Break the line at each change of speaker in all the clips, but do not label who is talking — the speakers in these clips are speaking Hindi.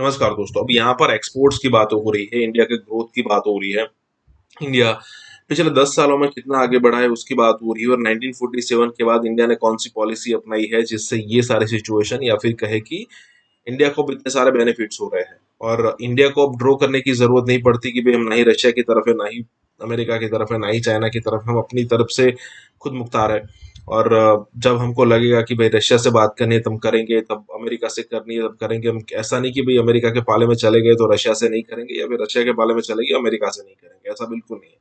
नमस्कार दोस्तों। अब यहाँ पर एक्सपोर्ट्स की बात हो रही है, इंडिया के ग्रोथ की बात हो रही है। इंडिया पिछले 10 सालों में कितना आगे बढ़ा है उसकी बात हो रही है और 1947 के बाद इंडिया ने कौन सी पॉलिसी अपनाई है जिससे ये सारे सिचुएशन या फिर कहे कि इंडिया को अब इतने सारे बेनिफिट्स हो रहे हैं। और इंडिया को अब ड्रॉ करने की ज़रूरत नहीं पड़ती कि भई हम ना ही रशिया की तरफ है, ना ही अमेरिका की तरफ है, ना ही चाइना की तरफ, हम अपनी तरफ से खुद मुख्तार है। और जब हमको लगेगा कि भई रशिया से बात करनी है तब करेंगे, तब अमेरिका से करनी है तब करेंगे। हम ऐसा नहीं कि भई अमेरिका के पाले में चले गए तो रशिया से नहीं करेंगे या फिर रशिया के पाले में चले गए अमेरिका से नहीं करेंगे, ऐसा बिल्कुल नहीं है।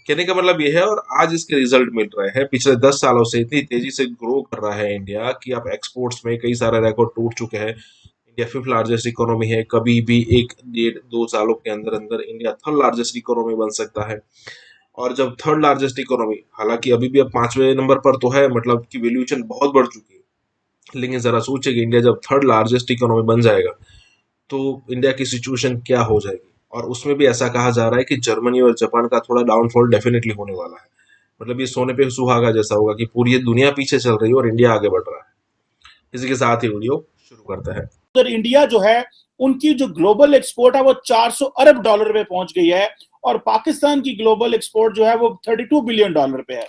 कहने का मतलब ये है और आज इसके रिजल्ट मिल रहे हैं। पिछले 10 सालों से इतनी तेजी से ग्रो कर रहा है इंडिया कि अब एक्सपोर्ट्स में कई सारे रिकॉर्ड टूट चुके हैं। इंडिया फिफ्थ लार्जेस्ट इकोनॉमी है। कभी भी एक डेढ़ दो सालों के अंदर अंदर इंडिया थर्ड लार्जेस्ट इकोनॉमी बन सकता है। और जब थर्ड लार्जेस्ट इकोनॉमी, हालांकि अभी भी अब 5वें नंबर पर तो है, मतलब कि वैल्यूएशन बहुत बढ़ चुकी है, लेकिन जरा सोचिए कि इंडिया जब थर्ड लार्जेस्ट इकोनॉमी बन जाएगा तो इंडिया की सिचुएशन क्या हो जाएगी। और उसमें भी ऐसा कहा जा रहा है कि जर्मनी और जापान का थोड़ा डाउनफॉल डेफिनेटली होने वाला है। मतलब ये सोने पे सुहागा जैसा होगा कि पूरी दुनिया पीछे चल रही है और इंडिया आगे बढ़ रहा है। इसी के साथ ही वीडियो शुरू करता है।
उधर इंडिया जो है उनकी जो ग्लोबल एक्सपोर्ट है वो 400 अरब डॉलर पे पहुंच गई है और पाकिस्तान की ग्लोबल एक्सपोर्ट जो है वो 32 बिलियन डॉलर पे है।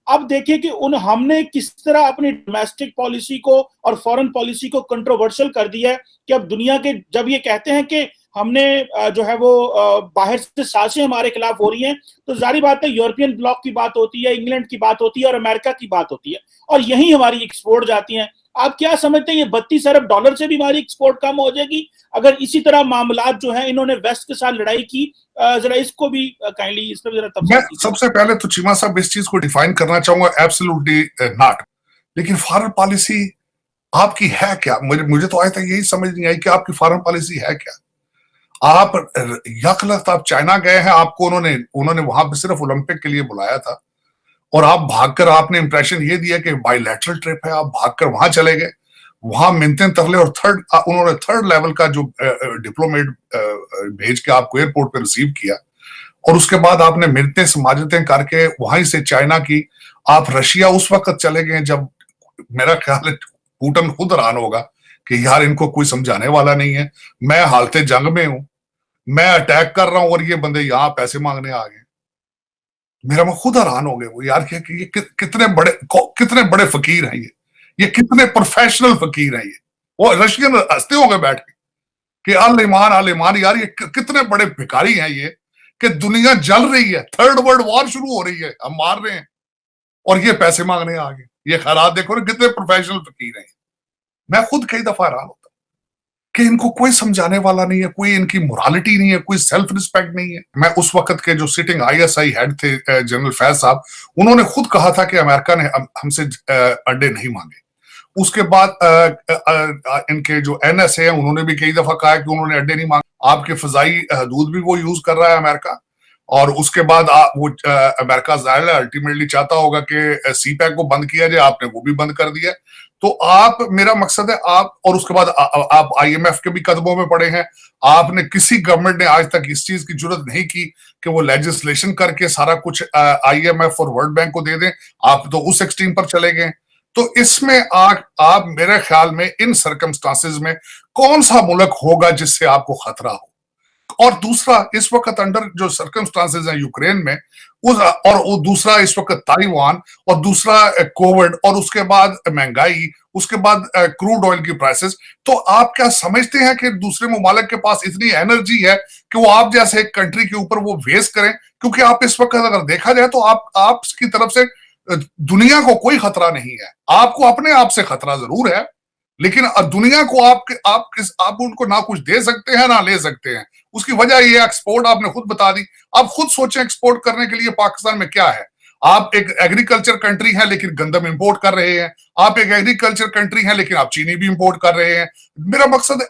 अब देखिए कि उन हमने किस तरह अपनी डोमेस्टिक पॉलिसी को और फॉरेन पॉलिसी को कंट्रोवर्शियल कर दिया है कि अब दुनिया के जब ये कहते हैं कि हमने जो है वो बाहर से साजिशें हमारे खिलाफ हो रही हैं, तो जारी बात है यूरोपियन ब्लॉक की बात होती है, इंग्लैंड की बात होती है और अमेरिका की बात होती है और यही हमारी एक्सपोर्ट जाती हैं। आप क्या समझते हैं ये 32 अरब डॉलर से भी हमारी एक्सपोर्ट कम हो जाएगी अगर इसी तरह मामलात जो है इन्होंने वेस्ट के साथ लड़ाई की? जरा इसको भी काइंडली इस पर जरा
मैं
तफसील कीजिए।
सबसे पहले तो चीमा साहब इस चीज को डिफाइन करना चाहूंगा, एब्सोल्युटली नॉट। लेकिन फॉरेन पॉलिसी आपकी है क्या? मुझे तो आज तक यही समझ नहीं आई कि आपकी फॉरेन पॉलिसी है क्या। आप यकलख्त आप चाइना गए हैं, आपको उन्होंने उन्होंने वहां पे सिर्फ ओलंपिक के लिए बुलाया था और आप भागकर आपने इंप्रेशन ये दिया कि बायलैटरल ट्रिप है, आप भागकर वहां चले गए। वहां मिन्नतें तरले और उन्होंने थर्ड लेवल का जो डिप्लोमेट भेज के आपको एयरपोर्ट पे रिसीव किया और उसके बाद आपने मिन्नतें समाजतें करके वहीं से चाइना की आप रशिया उस वक्त चले गए जब मेरा ख्याल है पुतिन खुद हैरान होगा कि यार इनको कोई समझाने वाला नहीं है, मैं हालते जंग में हूं, मैं अटैक कर रहा हूं और ये बंदे यहां पैसे मांगने आ गए। मेरा मैं खुद हैरान हो गए वो यार कि ये कितने बड़े फकीर हैं ये कितने प्रोफेशनल फकीर हैं ये। वो रशियन हंसते होंगे बैठ के कि अल ईमान यार ये कितने बड़े भिखारी हैं ये, कि दुनिया जल रही है, थर्ड वर्ल्ड वॉर शुरू हो रही है, हम मार रहे हैं और ये पैसे मांगने आ गए। ये खैरात देखो ना कितने प्रोफेशनल फकीर हैं। मैं खुद कई दफा हैरान होता कि इनको कोई समझाने वाला नहीं है, कोई इनकी मोरालिटी नहीं है, कोई सेल्फ रिस्पेक्ट नहीं है। मैं उस वक्त के जो सिटिंग आईएसआई हेड थे जनरल फैज साहब, उन्होंने खुद कहा था कि अमेरिका ने हमसे अंडे नहीं मांगे। उसके बाद इनके जो एनएसए हैं उन्होंने भी कई दफा कहा कि उन्होंने अड्डे नहीं मांगे। आपके फजाई हदूद भी वो यूज कर रहा है अमेरिका। और उसके बाद वो अमेरिका जाहिर है अल्टीमेटली चाहता होगा कि सीपैक को बंद किया जाए, आपने वो भी बंद कर दिया। तो आप, मेरा मकसद है आप, और उसके बाद आप आईएमएफ के भी कदमों में पड़े हैं। आपने किसी गवर्नमेंट ने आज तक इस चीज की जरूरत नहीं की कि वो लेजिस्लेशन करके सारा कुछ आईएमएफ और वर्ल्ड बैंक को दे दें। आप तो उस एक्सट्रीम पर चले गए। तो इसमें आप मेरे ख्याल में इन सर्कमस्टांसेस में कौन सा मुल्क होगा जिससे आपको खतरा हो? और दूसरा, इस वक्त अंडर जो सर्कमस्टांसेस हैं यूक्रेन में, और वो दूसरा इस वक्त ताइवान, और दूसरा कोविड, और उसके बाद महंगाई, उसके बाद क्रूड ऑयल की प्राइसेस। तो आप क्या समझते हैं कि दूसरे ममालिक के पास इतनी एनर्जी है कि वो आप जैसे एक कंट्री के ऊपर वो वेस्ट करें? क्योंकि आप इस वक्त अगर देखा जाए तो आपकी तरफ से दुनिया को कोई खतरा नहीं है। आपको अपने आप से खतरा जरूर है, लेकिन दुनिया को आप उनको ना कुछ दे सकते हैं ना ले सकते हैं। उसकी वजह ये एक्सपोर्ट आपने खुद बता दी। आप खुद सोचें एक्सपोर्ट करने के लिए पाकिस्तान में क्या है। आप एक एग्रीकल्चर कंट्री है लेकिन गंदम इंपोर्ट कर रहे हैं। आप एक एग्रीकल्चर कंट्री है लेकिन आप चीनी भी इंपोर्ट कर रहे हैं। मेरा मकसद है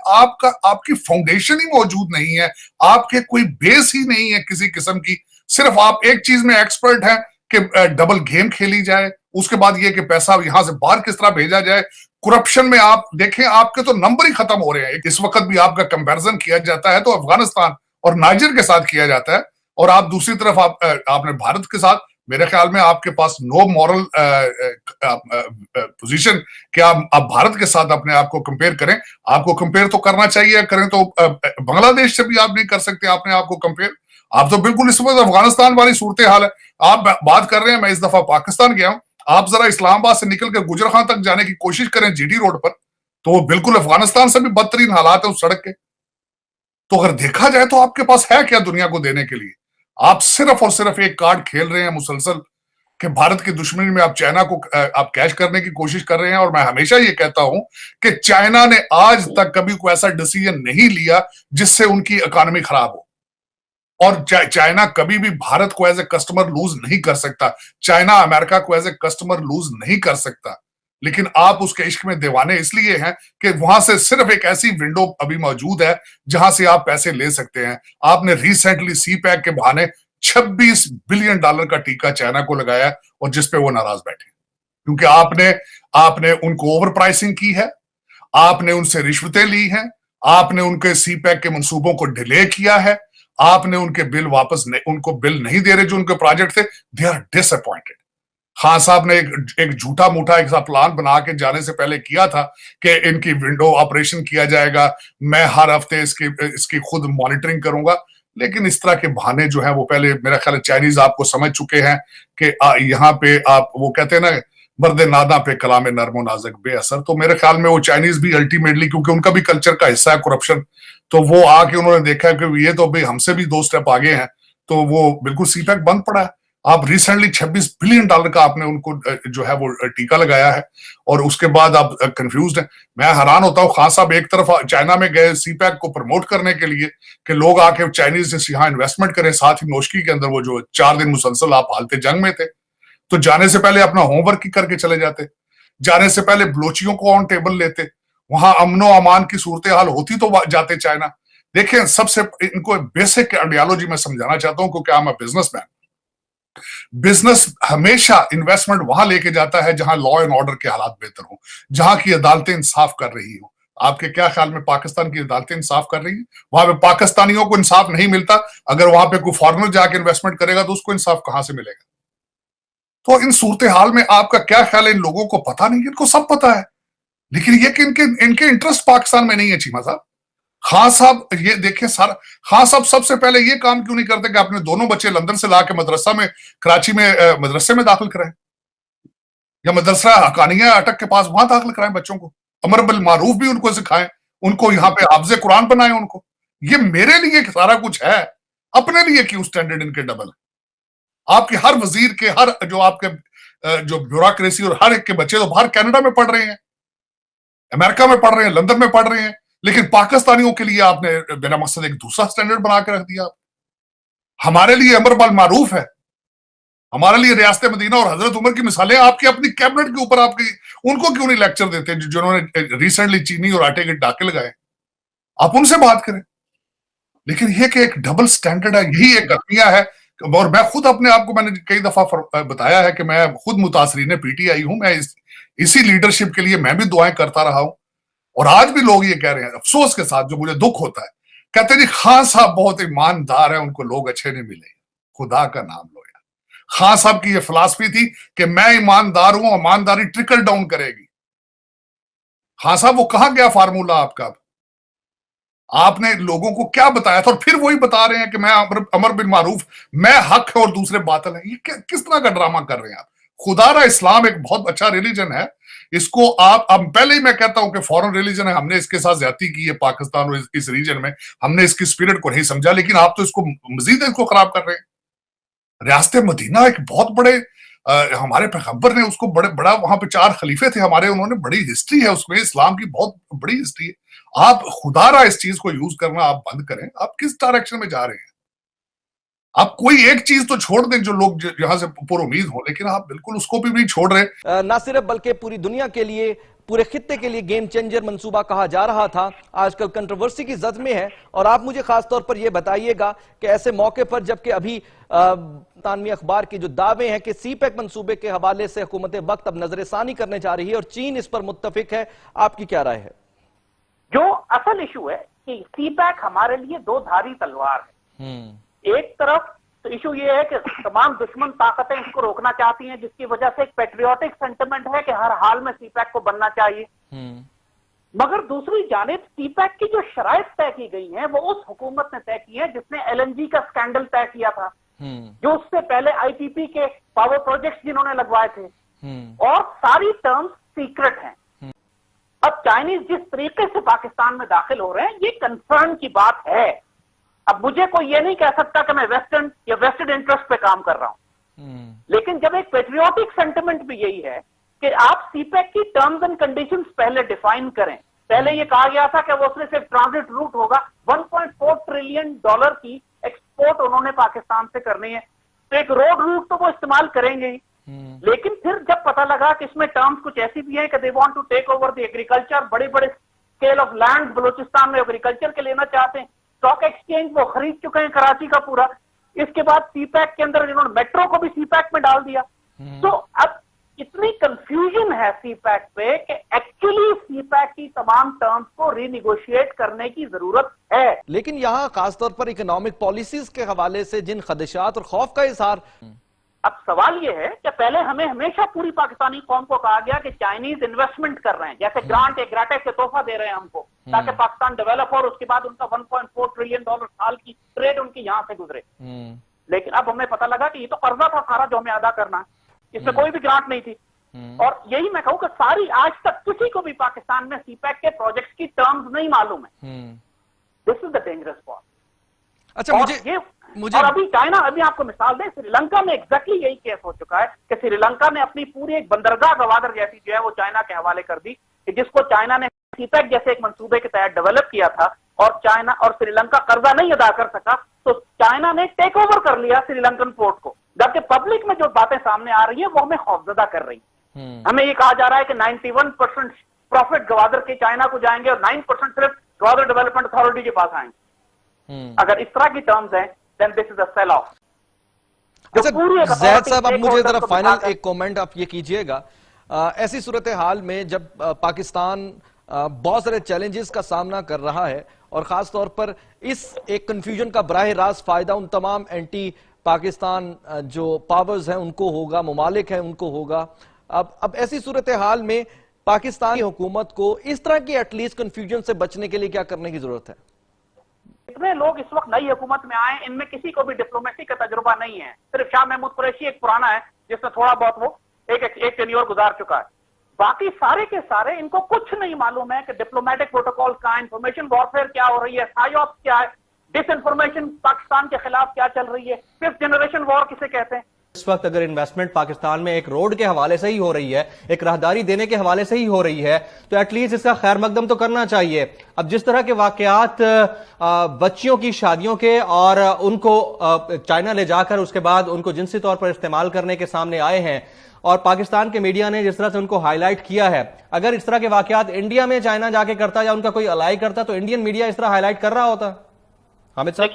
आपकी फाउंडेशन ही मौजूद नहीं है, आपके कोई बेस ही नहीं है किसी किस्म की। सिर्फ आप एक चीज में एक्सपर्ट हैं कि डबल गेम खेली जाए, उसके बाद ये कि पैसा यहां से बाहर किस तरह भेजा जाए। करप्शन में आप देखें, आपके तो नंबर ही खत्म हो रहे हैं। इस वक्त भी आपका कंपैरिजन किया जाता है तो अफगानिस्तान और नाइजर के साथ किया जाता है, और आप दूसरी तरफ आपने भारत के साथ। मेरे ख्याल में आपके पास नो मॉरल पोजीशन कि आप भारत के साथ अपने आप को कंपेयर करें। आपको कंपेयर तो करना चाहिए, करें तो बांग्लादेश से भी आप नहीं कर सकते अपने आप को कंपेयर। आप तो बिल्कुल इस वक्त अफगानिस्तान वाली सूरत हाल है। आप बात कर रहे हैं, मैं इस दफा पाकिस्तान गया हूं, आप जरा इस्लामाबाद से निकल कर गुजरखान तक जाने की कोशिश करें जीटी रोड पर, तो वो बिल्कुल अफगानिस्तान से भी बदतरीन हालात है उस सड़क के। तो अगर देखा जाए तो आपके पास है क्या दुनिया को देने के लिए? आप सिर्फ और सिर्फ एक कार्ड खेल रहे हैं मुसलसल कि भारत की दुश्मनी में आप चाइना को आप कैश करने की कोशिश कर रहे हैं। और मैं हमेशा ये कहता हूं कि चाइना ने आज तक कभी कोई ऐसा डिसीजन नहीं लिया जिससे उनकी इकोनॉमी खराब हो। और चाइना कभी भी भारत को एज ए कस्टमर लूज नहीं कर सकता, चाइना अमेरिका को एज ए कस्टमर लूज नहीं कर सकता। लेकिन आप उसके इश्क में दीवाने इसलिए हैं कि वहां से सिर्फ एक ऐसी विंडो अभी मौजूद है जहां से आप पैसे ले सकते हैं। आपने रिसेंटली सी पैक के बहाने $26 बिलियन का टीका चाइना को लगाया और जिसपे वो नाराज बैठे, क्योंकि आपने उनको ओवर प्राइसिंग की है, आपने उनसे रिश्वतें ली हैं, आपने उनके सी पैक के मंसूबों को डिले किया है, आपने उनके बिल उनको बिल नहीं दे रहे जो उनके प्रोजेक्ट थे। They are disappointed. खान साहब ने एक झूठा मूठा एक प्लान बना के जाने से पहले किया था कि इनकी विंडो ऑपरेशन किया जाएगा, मैं हर हफ्ते इसकी खुद मॉनिटरिंग करूंगा। लेकिन इस तरह के बहाने जो है वो पहले मेरा ख्याल है चाइनीज आपको समझ चुके हैं कि यहाँ पे आप वो कहते हैं ना, मर्द नादा पे कलाम नरमो नाजक बेअसर। तो मेरे ख्याल में वो चाइनीज भी अल्टीमेटली, क्योंकि उनका भी कल्चर का हिस्सा है करप्शन, तो वो आके उन्होंने देखा कि ये तो भाई हमसे भी 2 स्टेप आगे हैं, तो वो बिल्कुल सीपैक बंद पड़ा है। आप रिसेंटली $26 बिलियन का आपने उनको जो है वो टीका लगाया है और उसके बाद आप कंफ्यूज्ड हैं। मैं हैरान होता हूं, खान साहब एक तरफ चाइना में गए सीपैक को प्रमोट करने के लिए कि लोग आके चाइनीज से यहाँ इन्वेस्टमेंट करें, साथ ही नोशकी के अंदर वो जो 4 दिन मुसलसल आप हालते जंग में थे, तो जाने से पहले अपना होमवर्क ही करके चले जाते, जाने से पहले बलोचियों को ऑन टेबल लेते, वहां अमनो अमान की सूरत हाल होती तो जाते चाइना। देखिए, सबसे इनको बेसिक आइडियोलॉजी में समझाना चाहता हूं, क्योंकि I am a businessman. Business हमेशा इन्वेस्टमेंट वहां लेके जाता है जहां लॉ एंड ऑर्डर के हालात बेहतर हो, जहां की अदालतें इंसाफ कर रही हो। आपके क्या ख्याल में पाकिस्तान की अदालतें इंसाफ कर रही हैं? वहां पे पाकिस्तानियों को इंसाफ नहीं मिलता, अगर वहां पे कोई फॉरेनर जाके इन्वेस्टमेंट करेगा तो उसको इंसाफ कहां से मिलेगा? तो इन सूरत हाल में आपका क्या ख्याल है? इन लोगों को पता नहीं, इनको सब पता है, लेकिन ये कि इनके इंटरेस्ट पाकिस्तान में नहीं है। चीमा साहब, खान साहब ये देखिए, सारा खान साहब सबसे पहले ये काम क्यों नहीं करते कि अपने दोनों बच्चे लंदन से लाके मदरसा में, कराची में मदरसे में दाखिल कराएं, या मदरसा हकानिया अटक के पास वहां दाखिल कराएं बच्चों को, अमर बिल मारूफ भी उनको सिखाएं, उनको यहाँ पे हाफिज़े कुरान बनाएं उनको। ये मेरे लिए सारा कुछ है, अपने लिए क्यों स्टैंडर्ड इनके डबल? आपके हर वजीर के, हर जो आपके जो ब्यूरोक्रेसी और हर एक के बच्चे तो बाहर कनाडा में पढ़ रहे हैं, अमेरिका में पढ़ रहे हैं, लंदन में पढ़ रहे हैं, लेकिन पाकिस्तानियों के लिए आपने बिना मकसद एक दूसरा स्टैंडर्ड बना के रख दिया। हमारे लिए अमर बिल मारूफ है, हमारे लिए रियासत मदीना और हजरत उमर की मिसालें आपकी अपनी कैबिनेट के ऊपर, आपकी उनको क्यों नहीं लेक्चर देते जिन्होंने रिसेंटली चीनी और आटे के डाके लगाए? आप उनसे बात करें। लेकिन ये कि एक डबल स्टैंडर्ड है, यही एक अलमिया है। और मैं खुद अपने आप को, मैंने कई दफा बताया है कि मैं खुद मुतासरीन पीटीआई हूं। मैं इसी लीडरशिप के लिए मैं भी दुआएं करता रहा हूं, और आज भी लोग ये कह रहे हैं अफसोस के साथ, जो मुझे दुख होता है, कहते हैं जी खान साहब बहुत ईमानदार है, उनको लोग अच्छे नहीं मिले। खुदा का नाम लो यार, खान साहब की ये फिलॉसफी थी कि मैं ईमानदार हूं, ईमानदारी ट्रिकल डाउन करेगी। खान साहब वो कहां गया फार्मूला आपका? आपने लोगों को क्या बताया था? और फिर वही बता रहे हैं कि मैं अमर बिन मारूफ, मैं हक है और दूसरे बातिल है। ये किस तरह का ड्रामा कर रहे हैं आप? खुदारा इस्लाम एक बहुत अच्छा रिलीजन है, इसको आप, अब पहले ही मैं कहता हूं कि फॉरेन रिलीजन है, हमने इसके साथ ज्यादती की है पाकिस्तान और इस रीजन में, हमने इसकी स्पिरिट को नहीं समझा, लेकिन आप तो इसको मजीद इसको खराब कर रहे हैं। रियासत मदीना एक बहुत बड़े हमारे पैगंबर ने उसको बड़ा वहां पे 4 खलीफे थे हमारे, उन्होंने बड़ी हिस्ट्री है उसमें, इस्लाम की बहुत बड़ी हिस्ट्री है। आप खुदारा इस चीज को यूज करना आप बंद करें। आप किस डायरेक्शन में जा रहे हैं? आप कोई एक चीज तो छोड़ दें जो लोग यहां से पूरी उम्मीद हो, लेकिन आप बिल्कुल उसको भी नहीं छोड़ रहे।
ना सिर्फ बल्कि पूरी दुनिया के लिए, पूरे खित्ते के लिए गेम चेंजर मंसूबा कहा जा रहा था, आजकल कंट्रोवर्सी की जद में है। और आप मुझे खास तौर पर यह बताइएगा कि ऐसे मौके पर, जबकि अभी तानवी अखबार के जो दावे हैं कि सी पैक मंसूबे के हवाले से हुकूमत वक्त अब नजरसानी करने जा रही है और चीन इस पर मुत्तफिक है, आपकी क्या राय है?
जो असल इशू है कि सी पैक हमारे लिए 2 धारी तलवार है। एक तरफ तो इशू ये है कि तमाम दुश्मन ताकतें इसको रोकना चाहती हैं, जिसकी वजह से एक पेट्रियोटिक सेंटिमेंट है कि हर हाल में सीपैक को बनना चाहिए। मगर दूसरी जानिब सीपैक की जो शराइत तय की गई हैं वो उस हुकूमत ने तय की है जिसने एलएनजी का स्कैंडल तय किया था, जो उससे पहले आईपीपी के पावर प्रोजेक्ट्स जिन्होंने लगवाए थे, और सारी टर्म्स सीक्रेट हैं। अब चाइनीज जिस तरीके से पाकिस्तान में दाखिल हो रहे हैं ये कंसर्न की बात है। अब मुझे कोई ये नहीं कह सकता कि मैं वेस्टर्न या वेस्टेड इंटरेस्ट पे काम कर रहा हूं, लेकिन जब एक पेट्रियोटिक सेंटिमेंट भी यही है कि आप सीपैक की टर्म्स एंड कंडीशंस पहले डिफाइन करें। पहले ये कहा गया था कि वो उसमें सिर्फ ट्रांजिट रूट होगा, 1.4 ट्रिलियन डॉलर की एक्सपोर्ट उन्होंने पाकिस्तान से करनी है, तो एक रोड रूट तो वो इस्तेमाल करेंगे ही। लेकिन फिर जब पता लगा कि इसमें टर्म्स कुछ ऐसी भी हैं कि they want to take over the agriculture, बड़े बड़े स्केल ऑफ लैंड बलूचिस्तान में एग्रीकल्चर के लेना चाहते हैं, स्टॉक एक्सचेंज वो खरीद चुके हैं कराची का पूरा। इसके बाद सीपैक के अंदर इन्होंने मेट्रो को भी सीपैक में डाल दिया। तो अब इतनी कंफ्यूजन है सीपैक पे कि एक्चुअली सीपैक की तमाम टर्म्स को रीनिगोशिएट करने की जरूरत है।
लेकिन यहाँ खासतौर पर इकोनॉमिक पॉलिसीज के हवाले से जिन खदशात और खौफ का इजहार,
अब सवाल यह है कि पहले हमें हमेशा पूरी पाकिस्तानी कौम को कहा गया कि चाइनीज इन्वेस्टमेंट कर रहे हैं, जैसे ग्रांट या ग्राटेस से तोहफा दे रहे हैं हमको ताकि पाकिस्तान डेवलप हो और उसके बाद उनका 1.4 ट्रिलियन डॉलर साल की ट्रेड उनकी यहां से गुजरे। लेकिन अब हमें पता लगा कि ये तो कर्जा था सारा जो हमें अदा करना है, इसमें कोई भी ग्रांट नहीं थी। और यही मैं कहूं कि सारी आज तक किसी को भी पाकिस्तान में सीपैक के प्रोजेक्ट्स की टर्म्स नहीं मालूम है। This is the dangerous point.
अच्छा, मुझे
और अभी चाइना, अभी आपको मिसाल दें, श्रीलंका में एग्जैक्टली यही केस हो चुका है कि श्रीलंका ने अपनी पूरी एक बंदरगाह गवादर जैसी जो है वो चाइना के हवाले कर दी, कि जिसको चाइना ने सीपैक जैसे एक मंसूबे के तहत डेवलप किया था, और चाइना और श्रीलंका कर्जा नहीं अदा कर सका, तो चाइना ने टेक ओवर कर लिया श्रीलंकन पोर्ट को। जबकि पब्लिक में जो बातें सामने आ रही है वो हमें खौफजदा कर रही है। हमें ये कहा जा रहा है कि 91% प्रॉफिट गवादर के चाइना को जाएंगे और 9% सिर्फ गवादर डेवलपमेंट अथॉरिटी के पास आएंगे। अगर इस तरह की टर्म्स हैं then this is a sell off।
अच्छा जैद साहब, अब मुझे जरा फाइनल एक कमेंट आप ये कीजिएगा, ऐसी सूरत हाल में जब पाकिस्तान बहुत सारे चैलेंजेस का सामना कर रहा है और खास तौर पर इस एक कंफ्यूजन का बराह रास्त फायदा उन तमाम एंटी पाकिस्तान जो पावर्स हैं उनको होगा, ममालिक हैं उनको होगा, अब ऐसी सूरत हाल में पाकिस्तानी हुकूमत को इस तरह की एटलीस्ट कंफ्यूजन से बचने के लिए क्या करने की जरूरत है?
इतने लोग इस वक्त नई हुकूमत में आए, इनमें किसी को भी डिप्लोमेसी का तजुर्बा नहीं है। सिर्फ शाह महमूद कुरैशी एक पुराना है जिसने थोड़ा बहुत वो एक टेन्योर गुजार चुका है। बाकी सारे के सारे इनको कुछ नहीं मालूम है कि डिप्लोमेटिक प्रोटोकॉल का, इंफॉर्मेशन वॉरफेयर क्या हो रही है, साइऑप्स क्या है, डिसइंफॉर्मेशन पाकिस्तान के खिलाफ क्या चल रही है, फिफ्थ जनरेशन वॉर किसे कहते हैं।
इस वक्त अगर इन्वेस्टमेंट पाकिस्तान में एक रोड के हवाले से ही हो रही है, एक राहदारी देने के हवाले से ही हो रही है, तो एटलीस्ट इसका खैर मकदम तो करना चाहिए। अब जिस तरह के वाकयात बच्चियों की शादियों के और उनको चाइना ले जाकर उसके बाद उनको जिनसी तौर पर इस्तेमाल करने के सामने आए हैं और पाकिस्तान के मीडिया ने जिस तरह से उनको हाईलाइट किया है, अगर इस तरह के वाकयात इंडिया में चाइना जाके करता या उनका कोई अलाई करता तो इंडियन मीडिया इस तरह हाईलाइट कर रहा होता? हामिद साहब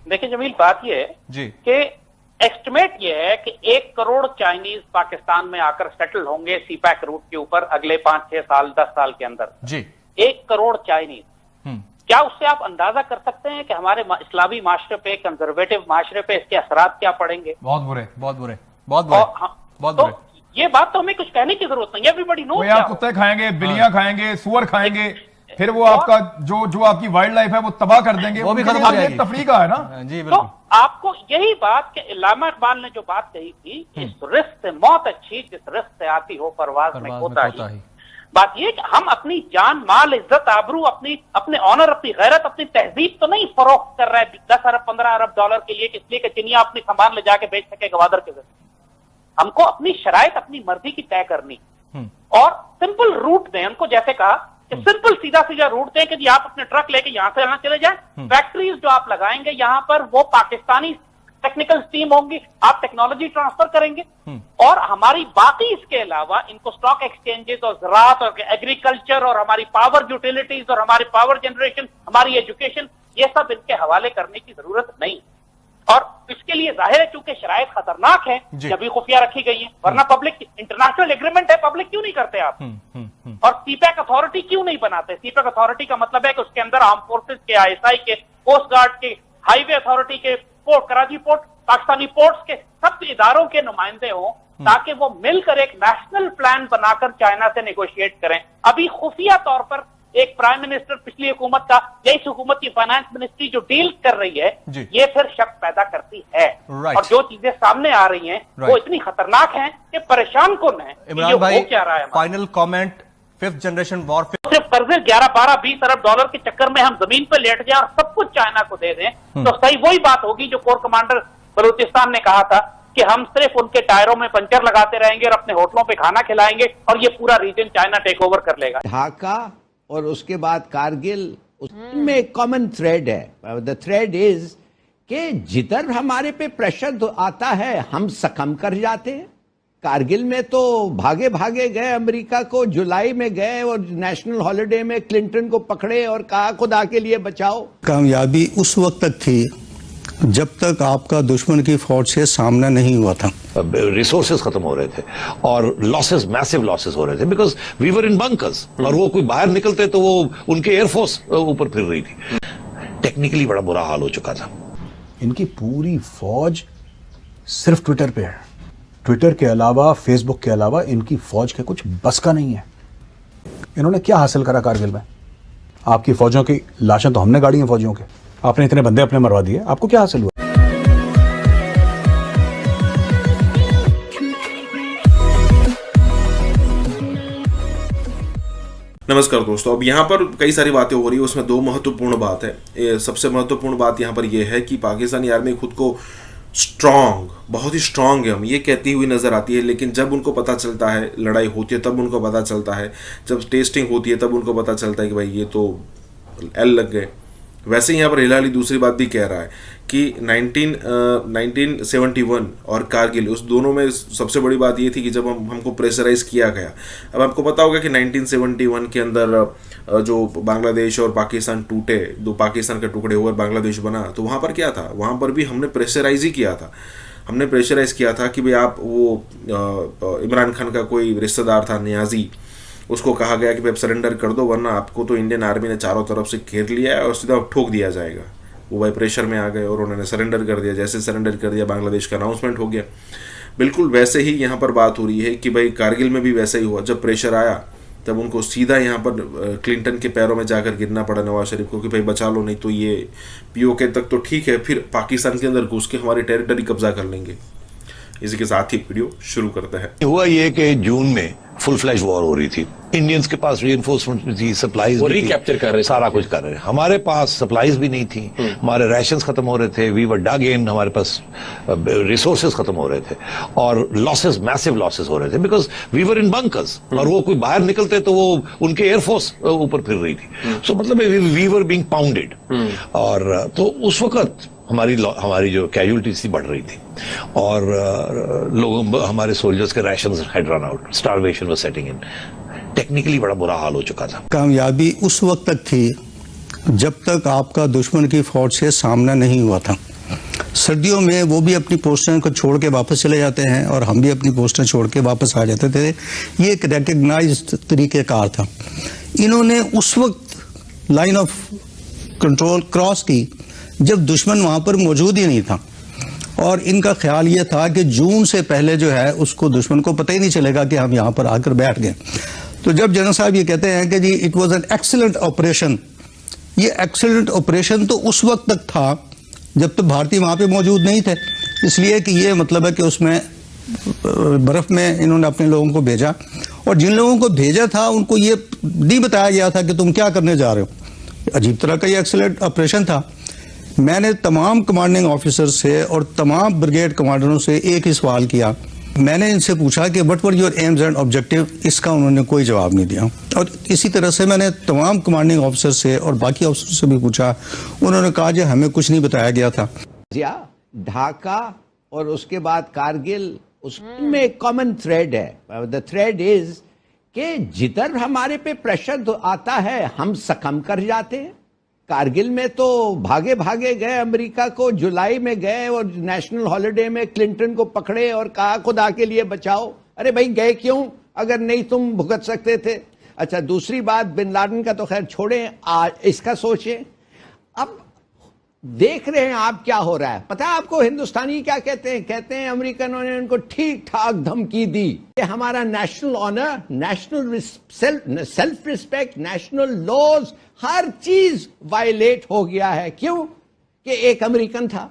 देखिए जमील, बात यह है
जी
कि एस्टिमेट ये है कि 1 करोड़ चाइनीज पाकिस्तान में आकर सेटल होंगे सीपैक रूट के ऊपर अगले 5-6 साल 10 साल के अंदर
जी।
1 करोड़ चाइनीज। क्या उससे आप अंदाजा कर सकते हैं कि हमारे इस्लामी माशरे पे, कंजर्वेटिव माशरे पे इसके असरात क्या पड़ेंगे?
बहुत बुरे, बहुत बुरे, बहुत बुरे, बहुत बुरे।
ये बात तो हमें कुछ कहने की जरूरत नहीं है, एवरीबॉडी नोज़।
आप कुत्ते खाएंगे, बिल्लियां खाएंगे, सुअर खाएंगे, फिर वो आपका जो आपकी वाइल्ड लाइफ है वो तबाह कर देंगे,
वो भी खत्म हो जाएगी।
तफरीका है ना
जी,
तो आपको यही बात कि इल्लामा इकबाल ने जो बात कही थी, इस रिस्क से मौत अच्छी जिस रिस्क से आती हो परवाज में कोताही। बात ये कि हम अपनी जान, माल, इज्जत, आबरू, अपने ऑनर, अपनी गैरत, अपनी तहजीब तो नहीं फरोख्त कर रहे हैं 10 अरब 15 अरब डॉलर के लिए, इसलिए कि चिनिया अपनी सामान ले जाके बेच सके गवादर के जरिए। हमको अपनी शराइत, अपनी मर्जी की तय करनी और सिंपल रूट दें हमको, जैसे कहा कि सिंपल सीधा सीधा रूट दें कि आप अपने ट्रक लेके यहां से यहां चले जाएं, फैक्ट्रीज जो आप लगाएंगे यहां पर वो पाकिस्तानी टेक्निकल टीम होंगी, आप टेक्नोलॉजी ट्रांसफर करेंगे और हमारी बाकी इसके अलावा इनको स्टॉक एक्सचेंजेस और ज़राअत और एग्रीकल्चर और हमारी पावर यूटिलिटीज और हमारी पावर जनरेशन, हमारी एजुकेशन, ये सब इनके हवाले करने की जरूरत नहीं। और इसके लिए जाहिर है चूंकि शराइत खतरनाक है, जब भी खुफिया रखी गई है, वरना पब्लिक इंटरनेशनल एग्रीमेंट है, पब्लिक क्यों नहीं करते आप? और सीपैक अथॉरिटी क्यों नहीं बनाते? सीपैक अथॉरिटी का मतलब है कि उसके अंदर आर्म फोर्सेस के, ISI के, कोस्ट गार्ड के, हाईवे अथॉरिटी के, port, Karachi port, Pakistani ports के सब इदारों के नुमाइंदे हों, ताकि वो मिलकर एक नेशनल प्लान बनाकर चाइना से नेगोशिएट करें। अभी खुफिया तौर पर एक प्राइम मिनिस्टर पिछली हुकूमत का या इस हुकूमत की फाइनेंस मिनिस्ट्री जो डील कर रही है, ये फिर शक पैदा करती है। और जो चीजें सामने आ रही हैं वो इतनी खतरनाक हैं कि परेशान कौन है।
इमरान भाई, final comment, 5th generation war,
सिर्फ कर्जे 11, 12, 20 अरब डॉलर के चक्कर में हम जमीन पर लेट जाए और सब कुछ चाइना को दे दें, तो सही वही बात होगी जो कोर कमांडर बलूचिस्तान ने कहा था कि हम सिर्फ उनके टायरों में पंचर लगाते रहेंगे और अपने होटलों पे खाना खिलाएंगे और ये पूरा रीजन चाइना टेक ओवर कर लेगा।
ढाका और उसके बाद कारगिल, उसमें एक कॉमन थ्रेड है। द थ्रेड इज कि जिधर हमारे पे प्रेशर आता है हम सकम कर जाते हैं। कारगिल में तो भागे भागे गए, अमेरिका को जुलाई में गए और नेशनल हॉलिडे में क्लिंटन को पकड़े और कहा खुदा के लिए बचाओ।
कामयाबी उस वक्त तक थी जब तक आपका दुश्मन की फौज से सामना नहीं हुआ था।
रिसोर्सेज खत्म हो रहे थे और लॉसेस, मैसिव लॉसेस हो रहे थे, because we were in bunkers, और वो कोई बाहर निकलते तो वो उनके एयरफोर्स ऊपर फिर रही थी। टेक्निकली बड़ा बुरा हाल हो चुका था।
इनकी पूरी फौज सिर्फ ट्विटर पे है। ट्विटर के अलावा, फेसबुक के अलावा इनकी फौज के कुछ बस का नहीं है। इन्होंने क्या हासिल करा कारगिल में? आपकी फौजों की लाशें तो हमने गाड़ी हैं फौजियों के, आपने इतने बंदे अपने मरवा दिए, आपको क्या हासिल हुआ?
नमस्कार दोस्तों, अब यहाँ पर कई सारी बातें हो रही है, उसमें दो महत्वपूर्ण बात है। सबसे महत्वपूर्ण बात यहाँ पर यह है कि पाकिस्तानी आर्मी खुद को स्ट्रांग, बहुत ही स्ट्रांग है, हम ये कहती हुई नज़र आती है, लेकिन जब उनको पता चलता है, लड़ाई होती है तब उनको पता चलता है, जब टेस्टिंग होती है तब उनको पता चलता है कि भाई ये तो एल लग गए। वैसे यहाँ पर हिलाली दूसरी बात भी कह रहा है कि 1971 और कारगिल, उस दोनों में सबसे बड़ी बात ये थी कि जब हमको प्रेशराइज किया गया। अब आपको पता होगा कि 1971 के अंदर जो बांग्लादेश और पाकिस्तान टूटे, दो पाकिस्तान के टुकड़े हुए बांग्लादेश बना, तो वहाँ पर क्या था, वहाँ पर भी हमने प्रेशराइज ही किया था। हमने प्रेशराइज किया था कि भाई आप वो इमरान खान का कोई रिश्तेदार था नियाजी, उसको कहा गया कि भाई सरेंडर कर दो वरना आपको तो इंडियन आर्मी ने चारों तरफ से घेर लिया है और सीधा ठोक दिया जाएगा। वो भाई प्रेशर में आ गए और उन्होंने सरेंडर कर दिया। जैसे सरेंडर कर दिया, बांग्लादेश का अनाउंसमेंट हो गया। बिल्कुल वैसे ही यहाँ पर बात हो रही है कि भाई कारगिल में भी वैसा ही हुआ। जब प्रेशर आया तब उनको सीधा यहाँ पर क्लिंटन के पैरों में जाकर गिरना पड़ा, नवाज शरीफ को, कि भाई बचा लो, नहीं तो ये पीओके तक तो ठीक है, फिर पाकिस्तान के अंदर घुस के हमारी टेरिटरी कब्जा कर लेंगे। इसी के साथ ही वीडियो शुरू करते हैं।
हुआ ये कि जून में फुल फ्लैश वॉर हो रही थी। इंडियंस के पास रीइंफोर्समेंट थी, सप्लाईज
रिकैप्चर कर रहे,
सारा कुछ कर रहे। हमारे पास सप्लाईज भी नहीं थी, हमारे राशंस खत्म हो रहे थे, वी वर डग इन, हमारे पास रिसोर्सेज खत्म हो रहे थे और लॉसेस, मैसिव लॉसेस हो रहे थे, because we were in bunkers, और वो कोई बाहर निकलते तो वो उनके एयरफोर्स ऊपर फिर रही थी। सो मतलब वी वर बीइंग पाउंडेड, और तो उस वक्त हमारी जो कैजुअलिटीज थी बढ़ रही थी और लोगों, हमारे सोल्जर्स के rations had run out, starvation was setting in. Technically बड़ा बुरा हाल हो चुका था।
कामयाबी उस वक्त तक थी जब तक आपका दुश्मन की फौज से सामना नहीं हुआ था। सर्दियों में वो भी अपनी पोस्टें को छोड़ के वापस चले जाते हैं और हम भी अपनी पोस्टें छोड़ के वापस आ जाते थे। ये एक रिकग्नाइज्ड तरीक़ेकार था। इन्होंने उस वक्त लाइन ऑफ कंट्रोल क्रॉस की जब दुश्मन वहां पर मौजूद ही नहीं था, और इनका ख्याल ये था कि जून से पहले जो है उसको दुश्मन को पता ही नहीं चलेगा कि हम यहाँ पर आकर बैठ गए। तो जब जनरल साहब ये कहते हैं कि जी it was an excellent operation, ये एक्सीलेंट ऑपरेशन तो उस वक्त तक था जब तक भारतीय वहां पे मौजूद नहीं थे, इसलिए कि ये मतलब है कि उसमें बर्फ में इन्होंने अपने लोगों को भेजा, और जिन लोगों को भेजा था उनको ये नहीं बताया गया था कि तुम क्या करने जा रहे हो। अजीब तरह का ये एक्सीलेंट ऑपरेशन था। मैंने तमाम कमांडिंग ऑफिसर से और तमाम ब्रिगेड कमांडरों से एक ही सवाल किया। मैंने इनसे पूछा कि what were your AIIMS and objective, इसका उन्होंने कोई जवाब नहीं दिया। और इसी तरह से मैंने तमाम कमांडिंग ऑफिसर से और बाकी ऑफिसर से भी पूछा, उन्होंने कहा कि हमें कुछ नहीं बताया गया था।
ढाका और उसके बाद कारगिल, उसमें एक कॉमन थ्रेड है। द थ्रेड इज कि जिधर हमारे पे प्रेशर आता है हम सकम कर जाते हैं। कारगिल में तो भागे भागे गए, अमेरिका को जुलाई में गए और नेशनल हॉलिडे में क्लिंटन को पकड़े और कहा खुदा के लिए बचाओ। अरे भाई गए क्यों अगर नहीं तुम भुगत सकते थे। अच्छा, दूसरी बात, बिन लादेन का तो खैर छोड़ें, इसका सोचें। अब देख रहे हैं आप क्या हो रहा है। पता है आपको हिंदुस्तानी क्या कहते हैं? कहते हैं अमेरिकनों ने उनको ठीक ठाक धमकी दी कि हमारा national honour, national self respect, national laws, हर चीज वायलेट हो गया है। क्यों? कि एक अमेरिकन था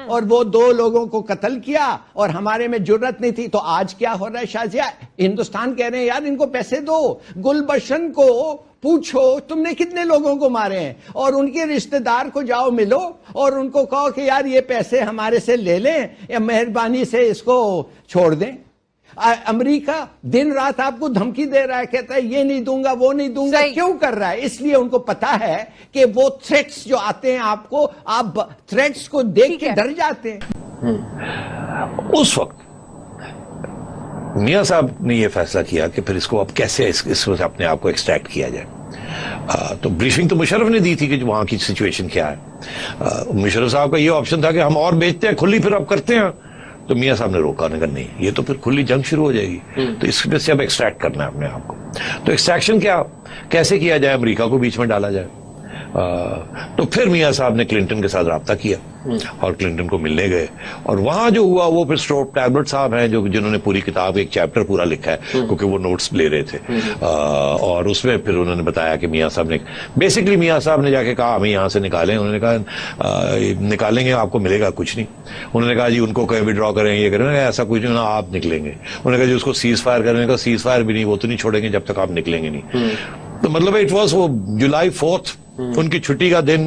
और वो 2 लोगों को कत्ल किया और हमारे में जुर्रत नहीं थी। तो आज क्या हो रहा है शाजिया? हिंदुस्तान कह रहे हैं यार इनको पैसे दो, गुलबशन को पूछो तुमने कितने लोगों को मारे हैं, और उनके रिश्तेदार को जाओ मिलो और उनको कहो कि यार ये पैसे हमारे से ले लें या मेहरबानी से इसको छोड़ दें। अमेरिका दिन रात आपको धमकी दे रहा है, कहता है ये नहीं दूंगा वो नहीं दूंगा। क्यों कर रहा है? इसलिए उनको पता है कि वो थ्रेट्स जो आते हैं आपको, आप थ्रेट्स को देख के डर जाते हैं।
उस वक्त मियां साहब ने यह फैसला किया कि फिर इसको अब कैसे इसमें अपने आप को एक्सट्रैक्ट किया जाए। तो ब्रीफिंग तो मुशर्रफ ने दी थी कि वहां की सिचुएशन क्या है। मुशर्रफ साहब का ये ऑप्शन था कि हम और बेचते हैं खुली, फिर अब करते हैं। तो मियां साहब ने रोका, ने कहा नहीं, ये तो फिर खुली जंग शुरू हो जाएगी, तो इसमें से अब एक्सट्रैक्ट करना है अपने आप को। तो एक्सट्रैक्शन कैसे किया जाए? अमेरिका को बीच में डाला जाए। तो फिर मियां साहब ने क्लिंटन के साथ राब्ता किया और क्लिंटन को मिलने गए, और वहां जो हुआ वो फिर स्ट्रोप टैबलेट साहब हैं जिन्होंने पूरी किताब, एक चैप्टर पूरा लिखा है क्योंकि वो नोट्स ले रहे थे। और उसमें फिर उन्होंने बताया कि मियां साहब ने बेसिकली जाके कहा हमें यहां से निकालें। उन्होंने कहा निकालेंगे आपको मिलेगा कुछ नहीं। उन्होंने कहा जी उनको कहीं विड्रॉ करें, ये करें, ऐसा कुछ नहीं, आप निकलेंगे। उन्होंने कहा जी उसको सीज फायर करने का, सीज फायर भी नहीं, वो तो नहीं छोड़ेंगे जब तक आप निकलेंगे नहीं। तो मतलब इट वॉज वो जुलाई 4 उनकी छुट्टी का दिन,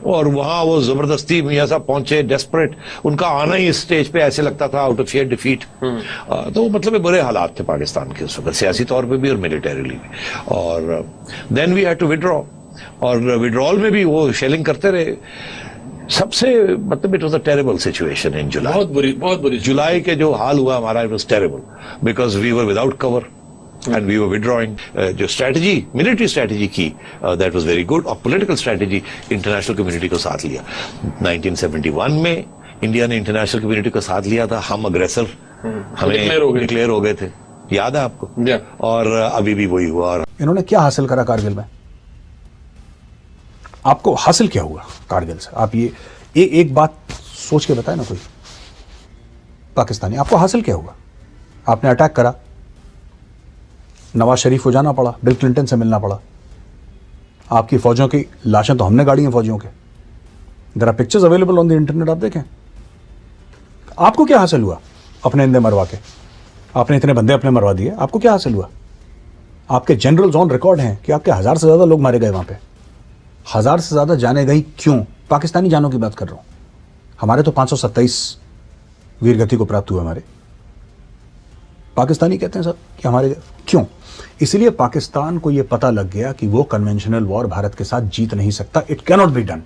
और वहां वो जबरदस्ती मियां साहब पहुंचे, डेस्परेट। उनका आना ही इस स्टेज पे ऐसे लगता था आउट ऑफ शेयर डिफीट। तो मतलब बुरे हालात थे पाकिस्तान के उस वक्त, सियासी तौर पे भी और मिलिटरीली भी। और then we had to withdraw, और विड्रॉल में भी वो शेलिंग करते रहे। सबसे मतलब it was a terrible situation in July, बहुत बुरी जुलाई के जो हाल हुआ हमारा, it was terrible because we were without cover and we were withdrawing. जो स्ट्रैटेजी, मिलिट्री स्ट्रैटेजी की, that was very good, और पॉलिटिकल स्ट्रैटेजी इंटरनेशनल कम्युनिटी को साथ लिया। 1971 में इंडिया ने इंटरनेशनल कम्युनिटी को साथ लिया था, हम अग्रेसर, हमें डिक्लेयर हो गए थे, याद है आपको? और अभी भी वही हुआ। और
इन्होंने क्या हासिल करा कारगिल में? आपको हासिल क्या हुआ कारगिल से? आप ये एक बात सोच के बताए ना कोई पाकिस्तानी, आपको हासिल क्या हुआ? आपने अटैक करा, नवाज शरीफ को जाना पड़ा, बिल क्लिंटन से मिलना पड़ा, आपकी फौजों की लाशें तो हमने गाड़ी हैं फौजियों के, there are pictures available on the internet, आप देखें। आपको क्या हासिल हुआ अपने इंदे मरवा के? आपने इतने बंदे अपने मरवा दिए, आपको क्या हासिल हुआ? आपके जनरल्स ऑन रिकॉर्ड हैं कि आपके 1000 से ज्यादा लोग मारे गए वहां पे। 1000 से ज्यादा जाने गई क्यों? पाकिस्तानी जानों की बात कर रहा हूं। हमारे तो 527 वीरगति को प्राप्त हुए हमारे। पाकिस्तानी कहते हैं सर कि हमारे क्यों? इसलिए पाकिस्तान को यह पता लग गया कि वो कन्वेंशनल वॉर भारत के साथ जीत नहीं सकता। It cannot be done.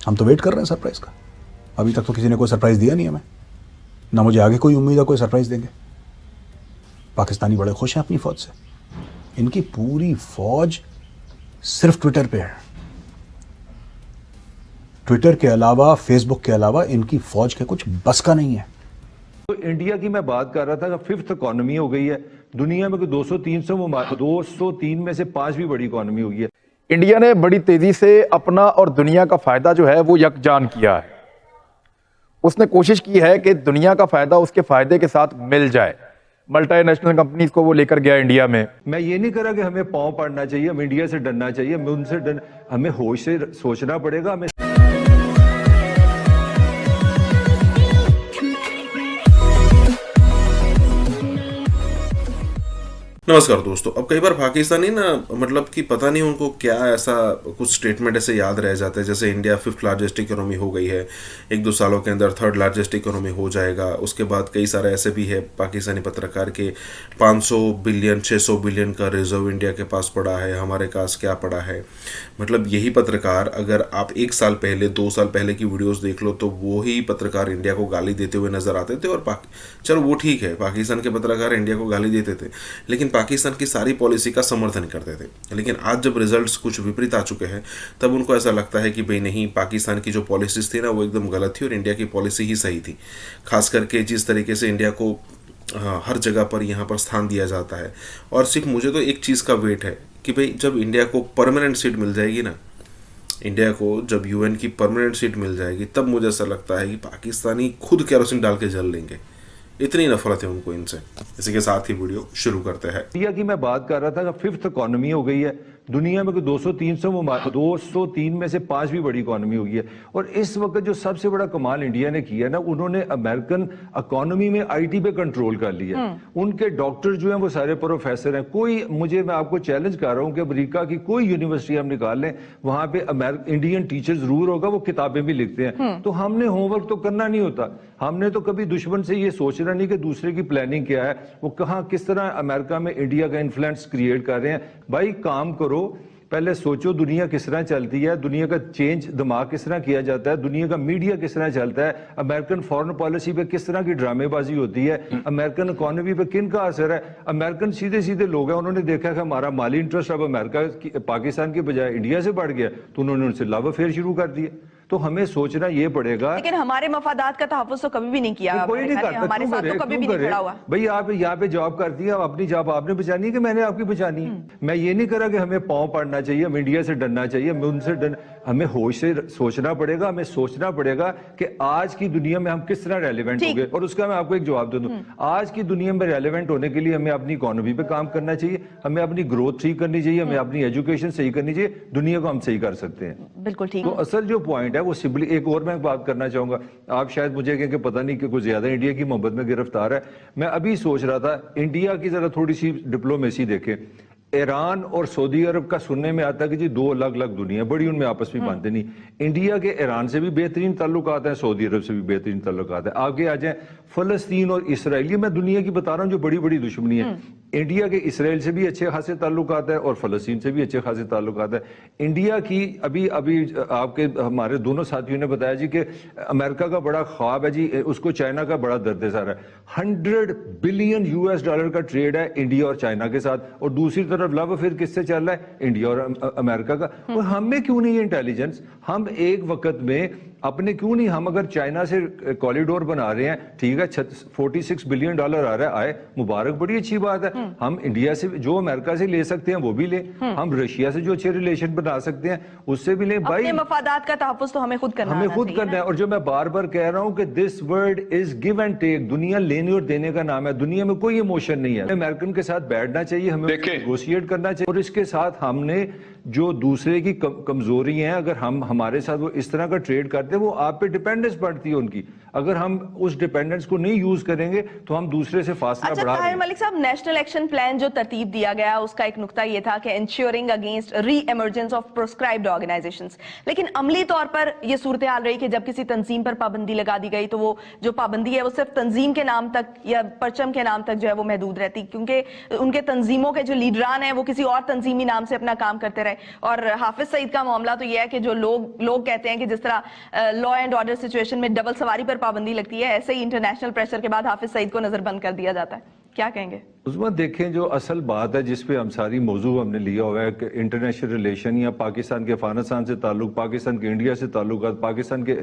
हम तो वेट कर रहे हैं सरप्राइज का। अभी तक तो किसी ने कोई सरप्राइज दिया नहीं हमें, ना मुझे आगे कोई उम्मीद है कोई सरप्राइज देंगे। पाकिस्तानी बड़े खुश हैं अपनी फौज से। इनकी पूरी फौज सिर्फ ट्विटर पे है। ट्विटर के अलावा, फेसबुक के अलावा इनकी फौज के कुछ बस का नहीं है।
तो इंडिया की मैं बात कर रहा था कि 5th इकोनॉमी हो गई है दुनिया में, कोई 203 में से 5वीं बड़ी इकोनॉमी हो गई है।
इंडिया ने बड़ी तेजी से अपना और दुनिया का फायदा जो है वो यकजान किया है। उसने कोशिश की है कि दुनिया का फायदा उसके फायदे के साथ मिल जाए। मल्टीनेशनल कंपनीज को वो लेकर गया इंडिया में। मैं ये नहीं कह रहा कि हमें पांव पड़ना चाहिए, हमें इंडिया से डरना चाहिए, हमें उनसे हमें होश से सोचना पड़ेगा। हमें
नमस्कार दोस्तों। अब कई बार पाकिस्तानी ना मतलब कि पता नहीं उनको क्या ऐसा कुछ स्टेटमेंट ऐसे याद रह जाते हैं, जैसे इंडिया 5th लार्जेस्ट इकोनॉमी हो गई है, 1-2 सालों के अंदर 3rd लार्जेस्ट इकोनॉमी हो जाएगा। उसके बाद कई सारे ऐसे भी है पाकिस्तानी पत्रकार के 500 बिलियन 600 बिलियन का रिजर्व इंडिया के पास पड़ा है, हमारे पास क्या पड़ा है। मतलब यही पत्रकार अगर आप 1 साल पहले 2 साल पहले की वीडियोज़ देख लो तो वो ही पत्रकार इंडिया को गाली देते हुए नजर आते थे। और चलो वो ठीक है, पाकिस्तान के पत्रकार इंडिया को गाली देते थे, लेकिन पाकिस्तान की सारी पॉलिसी का समर्थन करते थे। लेकिन आज जब रिजल्ट्स कुछ विपरीत आ चुके हैं तब उनको ऐसा लगता है कि भाई नहीं, पाकिस्तान की जो पॉलिसीज थी ना वो एकदम गलत थी और इंडिया की पॉलिसी ही सही थी। खास करके जिस तरीके से इंडिया को हर जगह पर यहाँ पर स्थान दिया जाता है। और सिर्फ मुझे तो एक चीज़ का वेट है कि भाई जब इंडिया को परमानेंट सीट मिल जाएगी ना, इंडिया को जब यूएन की परमानेंट सीट मिल जाएगी तब मुझे ऐसा लगता है कि पाकिस्तानी खुद केरोसिन डाल के जल लेंगे, इतनी नफरत है उनको इनसे। इसी के साथ ही वीडियो शुरू करते हैं।
इंडिया की मैं बात कर रहा था कि 5th इकोनॉमी हो गई है दुनिया में, कोई 203 में से 5वीं बड़ी इकोनॉमी हो गई है। और इस वक्त जो सबसे बड़ा कमाल इंडिया ने किया ना, उन्होंने अमेरिकन इकोनॉमी में आईटी पे कंट्रोल कर लिया। उनके डॉक्टर जो हैं वो सारे प्रोफेसर हैं। मैं आपको चैलेंज कर रहा हूं कि अमेरिका की कोई यूनिवर्सिटी हम निकाल लें, वहां पे इंडियन टीचर जरूर होगा, वो किताबें भी लिखते हैं। तो हमने होमवर्क तो करना नहीं होता, हमने तो कभी दुश्मन से ये सोचना नहीं कि दूसरे की प्लानिंग क्या है, वो कहां किस तरह अमेरिका में इंडिया का इन्फ्लुएंस क्रिएट कर रहे हैं। भाई काम करो, पहले सोचो दुनिया किस तरह चलती है, दुनिया का चेंज दिमाग किस तरह किया जाता है, दुनिया का मीडिया किस तरह चलता है, अमेरिकन फॉरेन पॉलिसी पे किस तरह की ड्रामेबाजी होती है, अमेरिकन इकोनॉमी पे किन का असर है। अमेरिकन सीधे सीधे लोग हैं, उन्होंने देखा कि हमारा माली इंटरेस्ट अब अमेरिका पाकिस्तान की बजाय इंडिया से बढ़ गया, तो उन्होंने उनसे लव अफेयर शुरू कर दिया। तो हमें सोचना ये पड़ेगा।
लेकिन हमारे मफादात का तहफ्फुज़ तो कभी भी नहीं किया,
कोई नहीं करता,
हमारे साथ तो कभी भी नहीं खड़ा हुआ।
भाई आप यहाँ पे जॉब करती है, अपनी जॉब आपने बचानी है कि मैंने आपकी बचानी है। मैं ये नहीं करा कि हमें पांव पड़ना चाहिए, हम इंडिया से डरना चाहिए, हमें होश से सोचना पड़ेगा, हमें सोचना पड़ेगा कि आज की दुनिया में हम किस तरह रेलिवेंट हो गए। और उसका मैं आपको एक जवाब दे दूं, आज की दुनिया में रेलिवेंट होने के लिए हमें अपनी इकोनॉमी पे काम करना चाहिए, हमें अपनी ग्रोथ ठीक करनी चाहिए, हमें अपनी एजुकेशन सही करनी चाहिए, दुनिया को हम सही कर सकते हैं।
बिल्कुल ठीक।
तो असल जो पॉइंट है वो सिंपली एक और मैं बात करना चाहूंगा। आप शायद मुझे कहें कि पता नहीं कि कुछ ज्यादा इंडिया की मोहब्बत में गिरफ्तार है। मैं अभी सोच रहा था इंडिया की जरा थोड़ी सी डिप्लोमेसी देखें। ईरान और सऊदी अरब का सुनने में आता है कि जी दो अलग अलग दुनिया बड़ी, उनमें आपस में बांधे नहीं। इंडिया के ईरान से भी बेहतरीन ताल्लुकात हैं, सऊदी अरब से भी बेहतरीन ताल्लुकात हैं। आगे आ जाए फलस्तीन और इसराइल, मैं दुनिया की बता रहा हूं जो बड़ी बड़ी दुश्मनी है। इंडिया के इसराइल से भी अच्छे खासे ताल्लुकात है और फलस्तीन से भी अच्छे खासे ताल्लुकात है। इंडिया की अभी आपके हमारे दोनों साथियों ने बताया जी कि अमेरिका का बड़ा ख्वाब है जी, उसको चाइना का बड़ा दर्द सारा है। $100 बिलियन का ट्रेड है इंडिया और चाइना के साथ, और दूसरी तरफ लव अफेयर किससे चल रहा है, इंडिया और अमेरिका का। और हमें क्यों नहीं है इंटेलिजेंस, हम एक वक्त में अपने क्यों नहीं, हम अगर चाइना से कॉरिडोर बना रहे हैं, ठीक है, $46 बिलियन आ रहा है, आए मुबारक, बड़ी अच्छी बात है। हम इंडिया से जो अमेरिका से ले सकते हैं वो भी लें, हम रशिया से जो अच्छे रिलेशन बना सकते हैं उससे भी लें। भाई
मफादात का तहफ्फुज़ तो हमें खुद करना
है। और जो मैं बार बार कह रहा हूं कि this world is give and take, दुनिया लेने और देने का नाम है, दुनिया में कोई इमोशन नहीं है। अमेरिकन के साथ बैठना चाहिए, हमें नेगोशिएट करना चाहिए, और इसके साथ हमने जो दूसरे की कमजोरी है, अगर हम हमारे साथ वो इस तरह का ट्रेड करते हैं, वो आप पे डिपेंडेंस बढ़ती है उनकी। अगर हम उस डिपेंडेंस को नहीं यूज करेंगे तो हम दूसरे से फासला बढ़ा रहे हैं।
मलिक साहब, नेशनल एक्शन प्लान जो तरतीब दिया गया उसका एक नुकता ये था कि इंश्योरिंग अगेंस्ट री एमर्जेंस ऑफ प्रोस्क्राइब्ड ऑर्गेनाइजेशंस, लेकिन अमली तौर पर ये सूरत हाल रही कि जब किसी तंजीम पर पाबंदी लगा दी गई तो वो जो पाबंदी है वो सिर्फ तंजीम के नाम तक या परचम के नाम तक जो है वो महदूद रहती, क्योंकि उनके तंजीमों के जो लीडरान है वो किसी और तंजीमी नाम से अपना काम करते रहे। और हाफिज सईद का मामला तो यह है कि जो लोग कहते हैं कि जिस तरह लॉ एंड ऑर्डर सिचुएशन में डबल सवारी पर पाबंदी लगती है, ऐसे ही इंटरनेशनल प्रेशर के बाद हाफिज सईद को नजरबंद कर दिया जाता है। क्या कहेंगे?
उसमें देखें, जो असल बात है जिस पे हम सारी मौजू हमने लिया हुआ है कि इंटरनेशनल रिलेशन या पाकिस्तान के अफगानिस्तान से ताल्लुक, पाकिस्तान के इंडिया से ताल्लुकात, पाकिस्तान के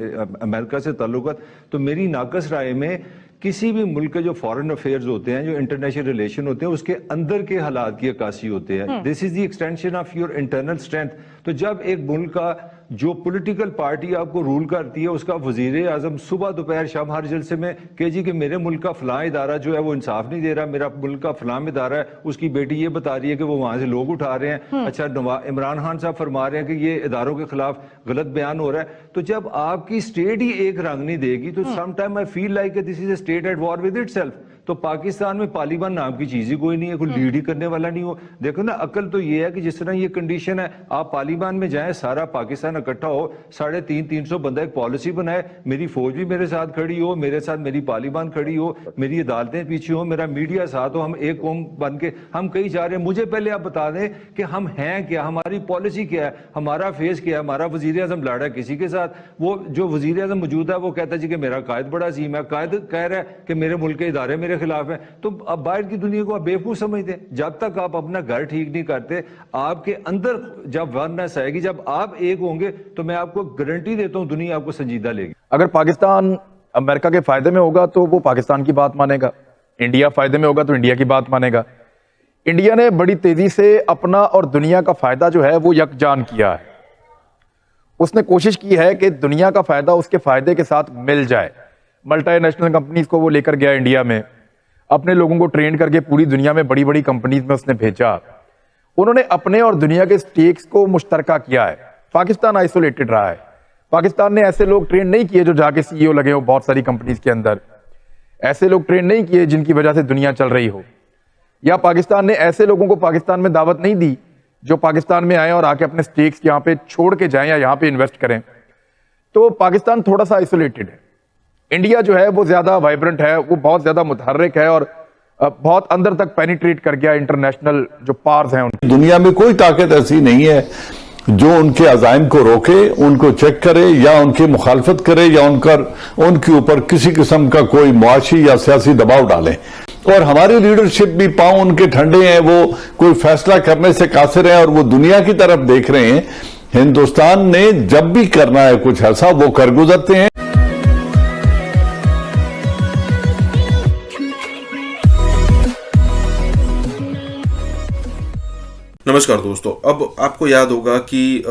अमेरिका से ताल्लुकात, तो मेरी नाकस राय में किसी भी मुल्क के जो फॉरेन अफेयर्स होते हैं, जो इंटरनेशनल रिलेशन होते हैं, उसके अंदर के हालात की अक्कासी होते हैं। This is the extension of your internal strength. तो जब एक मुल्क का जो पॉलिटिकल पार्टी आपको रूल करती है, उसका वजीर आजम सुबह दोपहर शाम हर जलसे में कह जी कि मेरे मुल्क का फलां इदारा जो है वो इंसाफ नहीं दे रहा, मेरा मुल्क का फलां इदारा है, उसकी बेटी ये बता रही है कि वो वहां से लोग उठा रहे हैं, अच्छा इमरान खान साहब फरमा रहे हैं कि ये इदारों के खिलाफ गलत बयान हो रहा है। तो जब आपकी स्टेट ही एक रंग नहीं देगी तो sometime I feel like this is a state at war with itself. तो पाकिस्तान में तालिबान नाम की चीज ही कोई नहीं है, कोई लीड ही करने वाला नहीं हो। देखो ना, अकल तो ये है कि जिस तरह ये कंडीशन है, आप तालिबान में जाएं, सारा पाकिस्तान इकट्ठा हो, 350-300 बंदा एक पॉलिसी बनाए, मेरी फौज भी मेरे साथ खड़ी हो, मेरे साथ मेरी तालिबान खड़ी हो, मेरी अदालतें पीछे हो, मेरा मीडिया साथ हो, हम एक कौम बन के हम कहीं जा रहे हैं। मुझे पहले आप बता दें कि हम हैं क्या, हमारी पॉलिसी क्या है, हमारा फेस क्या है। हमारा वजीर आजम लड़ा किसी के साथ, वो जो वजीर आजम मौजूद है वो कहता है जी कि मेरा कायद बड़ा अजीम है, कायद कह रहा है कि मेरे मुल्क के इदारे मेरे खिलाफ है। तो अब बाहर की दुनिया को आप बेवकूफ समझते हैं। जब तक आप अपना घर ठीक नहीं करते, आपके अंदर जब वननेस आएगी, जब आप एक होंगे, तो मैं आपको गारंटी देता हूं दुनिया आपको संजीदा लेगी।
अगर पाकिस्तान अमेरिका के फायदे में होगा तो वो पाकिस्तान की बात मानेगा, इंडिया फायदे में होगा तो इंडिया की बात मानेगा। इंडिया ने बड़ी तेजी से अपना और दुनिया का फायदा जो है वो यकजान किया है। उसने कोशिश की है कि दुनिया का फायदा उसके फायदे के साथ मिल जाए। मल्टीनेशनल कंपनीज को वो लेकर गया इंडिया में, अपने लोगों को ट्रेन करके पूरी दुनिया में बड़ी बड़ी कंपनीज में उसने भेजा। उन्होंने अपने और दुनिया के स्टेक्स को मुश्तरका किया है। पाकिस्तान आइसोलेटेड रहा है। पाकिस्तान ने ऐसे लोग ट्रेन नहीं किए जो जाके सीईओ लगे हो बहुत सारी कंपनीज के अंदर, ऐसे लोग ट्रेन नहीं किए जिनकी वजह से दुनिया चल रही हो, या पाकिस्तान ने ऐसे लोगों को पाकिस्तान में दावत नहीं दी जो पाकिस्तान में आए और आके अपने स्टेक्स यहाँ पे छोड़ के जाएं या यहाँ पे इन्वेस्ट करें। तो पाकिस्तान थोड़ा सा आइसोलेटेड है। इंडिया जो है वो ज्यादा वाइब्रेंट है, वो बहुत ज्यादा मुतहर्रिक है और बहुत अंदर तक पेनिट्रेट कर गया इंटरनेशनल जो पार्स हैं उनकी।
दुनिया में कोई ताकत ऐसी नहीं है जो उनके अजाइम को रोके, उनको चेक करे या उनकी मुखालफत करे या उनके ऊपर किसी किस्म का कोई मुआशी या सियासी दबाव डाले। और हमारी लीडरशिप भी पांव उनके ठंडे हैं, वो कोई फैसला करने से कासिर हैं और वो दुनिया की तरफ देख रहे हैं। हिंदुस्तान ने जब भी करना है कुछ ऐसा वो कर गुजरते हैं।
नमस्कार दोस्तों, अब आपको याद होगा कि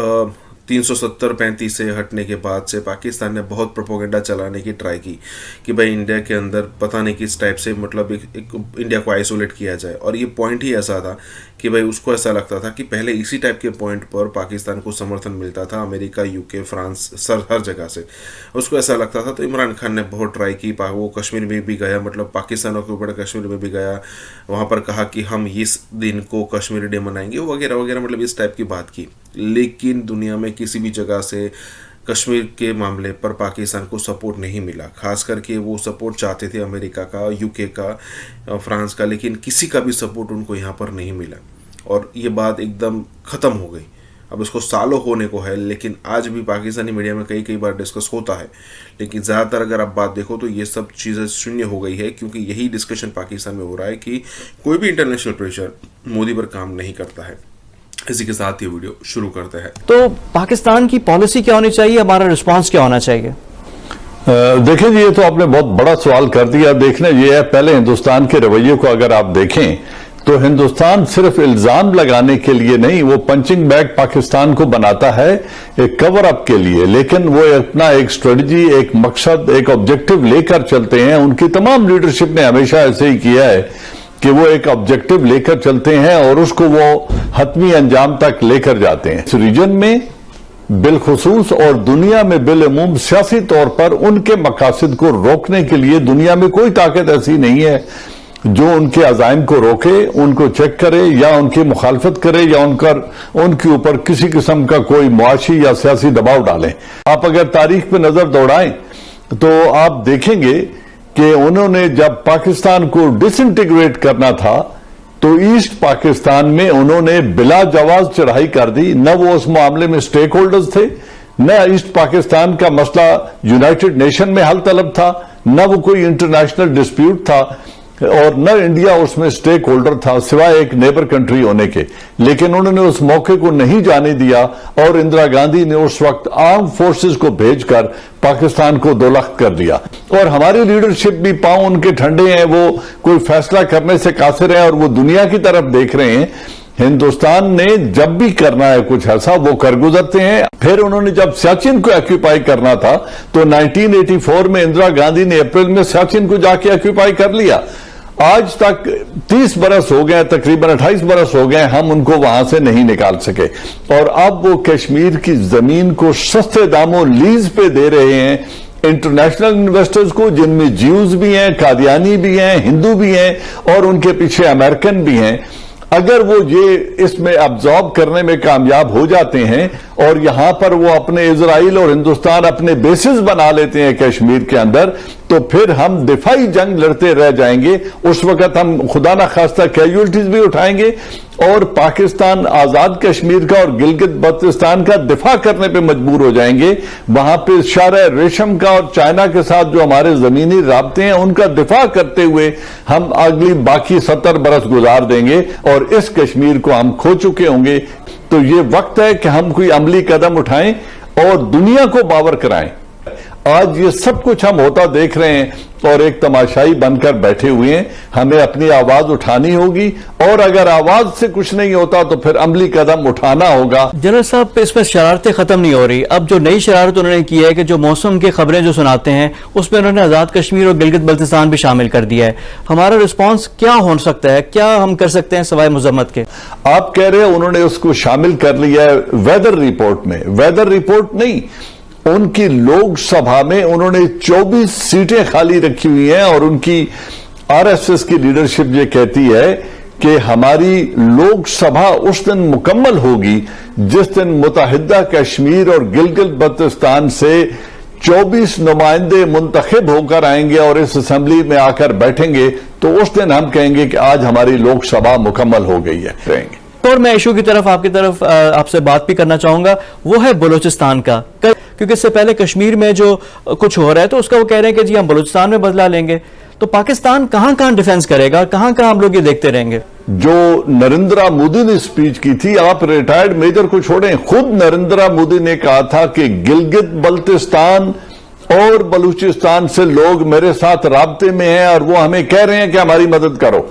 370-35 से हटने के बाद से पाकिस्तान ने बहुत प्रोपोगेंडा चलाने की ट्राई की कि भाई इंडिया के अंदर पता नहीं किस टाइप से मतलब एक इंडिया को आइसोलेट किया जाए। और ये पॉइंट ही ऐसा था कि भाई उसको ऐसा लगता था कि पहले इसी टाइप के पॉइंट पर पाकिस्तान को समर्थन मिलता था अमेरिका, यूके, फ्रांस, हर जगह से उसको ऐसा लगता था। तो इमरान खान ने बहुत ट्राई की, वो कश्मीर में भी गया, मतलब पाकिस्तान के ऊपर कश्मीर में भी गया, वहाँ पर कहा कि हम इस दिन को कश्मीरी डे मनाएंगे वगैरह वगैरह, मतलब इस टाइप की बात की। लेकिन दुनिया में किसी भी जगह से कश्मीर के मामले पर पाकिस्तान को सपोर्ट नहीं मिला। खास करके वो सपोर्ट चाहते थे अमेरिका का, यूके का, फ्रांस का, लेकिन किसी का भी सपोर्ट उनको यहाँ पर नहीं मिला और ये बात एकदम ख़त्म हो गई। अब इसको सालों होने को है, लेकिन आज भी पाकिस्तानी मीडिया में कई बार डिस्कस होता है, लेकिन ज़्यादातर अगर आप बात देखो तो ये सब चीज़ें शून्य हो गई है, क्योंकि यही डिस्कशन पाकिस्तान में हो रहा है कि कोई भी इंटरनेशनल प्रेशर मोदी पर काम नहीं करता है। इसी के साथ ये वीडियो शुरू करते हैं।
तो पाकिस्तान की पॉलिसी क्या होनी चाहिए, हमारा रिस्पांस क्या होना चाहिए?
देखिए जी, ये तो आपने बहुत बड़ा सवाल कर दिया। देखना ये है, पहले हिंदुस्तान के रवैये को अगर आप देखें तो हिंदुस्तान सिर्फ इल्जाम लगाने के लिए नहीं, वो पंचिंग बैग पाकिस्तान को बनाता है एक कवर अप के लिए, लेकिन वो अपना एक स्ट्रेटजी, एक मकसद, एक ऑब्जेक्टिव लेकर चलते हैं। उनकी तमाम लीडरशिप ने हमेशा ऐसे ही किया है कि वो एक ऑब्जेक्टिव लेकर चलते हैं और उसको वो हतमी अंजाम तक लेकर जाते हैं। इस रीजन में बिलखुसूस और दुनिया में बिलअमूम सियासी तौर पर उनके मकासद को रोकने के लिए दुनिया में कोई ताकत ऐसी नहीं है जो उनके अजाइम को रोके, उनको चेक करे या उनकी मुखालफत करे या उनके ऊपर किसी किस्म का कोई मुआशी या सियासी दबाव डालें। आप अगर तारीख पे नजर दौड़ाएं तो आप देखेंगे कि उन्होंने जब पाकिस्तान को डिसइंटीग्रेट करना था तो ईस्ट पाकिस्तान में उन्होंने बिला जवाज चढ़ाई कर दी। न वो उस मामले में स्टेक होल्डर्स थे, न ईस्ट पाकिस्तान का मसला यूनाइटेड नेशन में हल तलब था, न वो कोई इंटरनेशनल डिस्प्यूट था और न इंडिया उसमें स्टेक होल्डर था सिवाय एक नेबर कंट्री होने के। लेकिन उन्होंने उस मौके को नहीं जाने दिया और इंदिरा गांधी ने उस वक्त आर्म फोर्सेस को भेजकर पाकिस्तान को दोलख्त कर दिया। और हमारी लीडरशिप भी पांव उनके ठंडे हैं, वो कोई फैसला करने से कासिर है और वो दुनिया की तरफ देख रहे हैं। हिंदुस्तान ने जब भी करना है कुछ ऐसा वो कर गुजरते हैं। फिर उन्होंने जब सियाचिन को ऑक्यूपाई करना था तो 1984 में इंदिरा गांधी ने अप्रैल में सियाचिन को जाके ऑक्यूपाई कर लिया। आज तक 30 बरस हो गए, तकरीबन 28 बरस हो गए, हम उनको वहां से नहीं निकाल सके और अब वो कश्मीर की जमीन को सस्ते दामों लीज पे दे रहे हैं इंटरनेशनल इन्वेस्टर्स को, जिनमें ज्यूज भी हैं, कादियानी भी हैं, हिंदू भी हैं और उनके पीछे अमेरिकन भी हैं। अगर वो ये इसमें अब्जॉर्ब करने में कामयाब हो जाते हैं और यहां पर वो अपने इजराइल और हिंदुस्तान अपने बेसिस बना लेते हैं कश्मीर के अंदर, तो फिर हम दिफाई जंग लड़ते रह जाएंगे। उस वक्त हम खुदा ना खास्ता कैजुअलिटीज भी उठाएंगे और पाकिस्तान आजाद कश्मीर का और गिलगित बल्तिस्तान का दिफा करने पे मजबूर हो जाएंगे। वहां पे शारे रेशम का और चाइना के साथ जो हमारे जमीनी राब्ते हैं उनका दिफा करते हुए हम अगली बाकी 70 बरस गुजार देंगे और इस कश्मीर को हम खो चुके होंगे। तो ये वक्त है कि हम कोई अमली कदम उठाएं और दुनिया को बावर कराएं।
आज ये सब कुछ हम होता देख रहे हैं और एक तमाशाई बनकर बैठे हुए हैं। हमें अपनी आवाज उठानी होगी और अगर आवाज से कुछ नहीं होता तो फिर अमली कदम उठाना होगा।
जनरल साहब, इसमें शरारतें खत्म नहीं हो रही। अब जो नई शरारत उन्होंने की है कि जो मौसम की खबरें जो सुनाते हैं उसमें उन्होंने आजाद कश्मीर और गिलगित बल्तिस्तान भी शामिल कर दिया है। हमारा रिस्पॉन्स क्या हो सकता है, क्या हम कर सकते हैं सवाए मुजम्मत के?
आप कह रहे हैं उन्होंने उसको शामिल कर लिया है वेदर रिपोर्ट में। वेदर रिपोर्ट नहीं, उनकी लोकसभा में उन्होंने 24 सीटें खाली रखी हुई हैं और उनकी आरएसएस की लीडरशिप ये कहती है कि हमारी लोकसभा उस दिन मुकम्मल होगी जिस दिन मुत्तहिदा कश्मीर और गिलगित बल्तिस्तान से 24 नुमाइंदे मुंतखब होकर आएंगे और इस असेंबली में आकर बैठेंगे, तो उस दिन हम कहेंगे कि आज हमारी लोकसभा मुकम्मल हो गई है। रहेंगे।
और मैं इशू की तरफ आपसे बात भी करना चाहूंगा, वो है बलूचिस्तान का, क्योंकि इससे पहले कश्मीर में जो कुछ हो रहा है तो उसका वो कह रहे हैं कि जी हम बलूचिस्तान में बदला लेंगे। तो पाकिस्तान कहां कहां डिफेंस करेगा, कहां कहां हम लोग ये देखते रहेंगे?
जो नरेंद्र मोदी ने स्पीच की थी, आप रिटायर्ड मेजर को छोड़ें, खुद नरेंद्र मोदी ने कहा था कि गिलगित बल्तिस्तान और बलूचिस्तान से लोग मेरे साथ राब्ते में हैं और वो हमें कह रहे हैं कि हमारी मदद करो।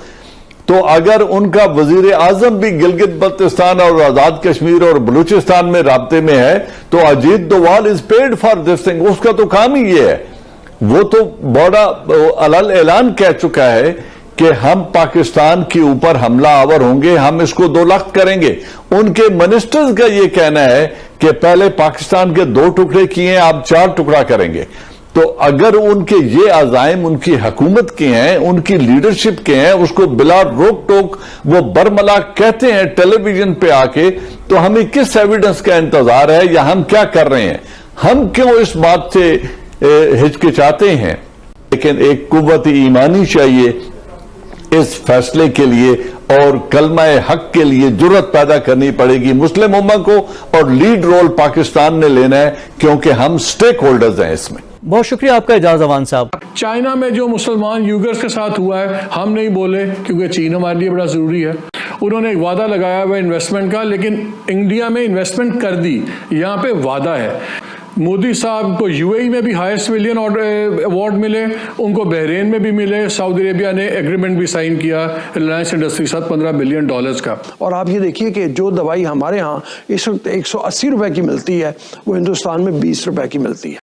तो अगर उनका वजीर आजम भी गिलगित बल्तिस्तान और आजाद कश्मीर और बलूचिस्तान में राब्ते में है तो Ajit Doval is paid for this thing. उसका तो काम ही ये है। वो तो बड़ा अलल ऐलान कह चुका है कि हम पाकिस्तान के ऊपर हमला आवर होंगे, हम इसको 2 लाख करेंगे। उनके मिनिस्टर्स का ये कहना है कि पहले पाकिस्तान के 2 टुकड़े किए, आप 4 टुकड़ा करेंगे। तो अगर उनके ये अज़ाइम उनकी हुकूमत के हैं, उनकी लीडरशिप के हैं, उसको बिला रोक टोक वो बरमला कहते हैं टेलीविजन पे आके, तो हमें किस एविडेंस का इंतजार है या हम क्या कर रहे हैं? हम क्यों इस बात से हिचकिचाते हैं? लेकिन एक कुव्वत ईमानी चाहिए इस फैसले के लिए और कलमा हक के लिए जुर्रत पैदा करनी पड़ेगी मुस्लिम उम्मा को, और लीड रोल पाकिस्तान ने लेना है क्योंकि हम स्टेक होल्डर्स हैं इसमें।
बहुत शुक्रिया आपका इजाज़ अवान साहब।
चाइना में जो मुसलमान यूगर्स के साथ हुआ है हम नहीं बोले क्योंकि चीन हमारे लिए बड़ा ज़रूरी है। उन्होंने एक वादा लगाया हुआ इन्वेस्टमेंट का, लेकिन इंडिया में इन्वेस्टमेंट कर दी, यहाँ पे वादा है। मोदी साहब को यूएई में भी हाईएस्ट सिविलियन अवार्ड मिले, उनको बहरीन में भी मिले। सऊदी अरेबिया ने एग्रीमेंट भी साइन किया रिलायंस इंडस्ट्री साथ $15 बिलियन का।
और आप ये देखिए कि जो दवाई हमारे यहाँ इस वक्त 180 रुपए की मिलती है वो हिंदुस्तान में 20 रुपए की मिलती है।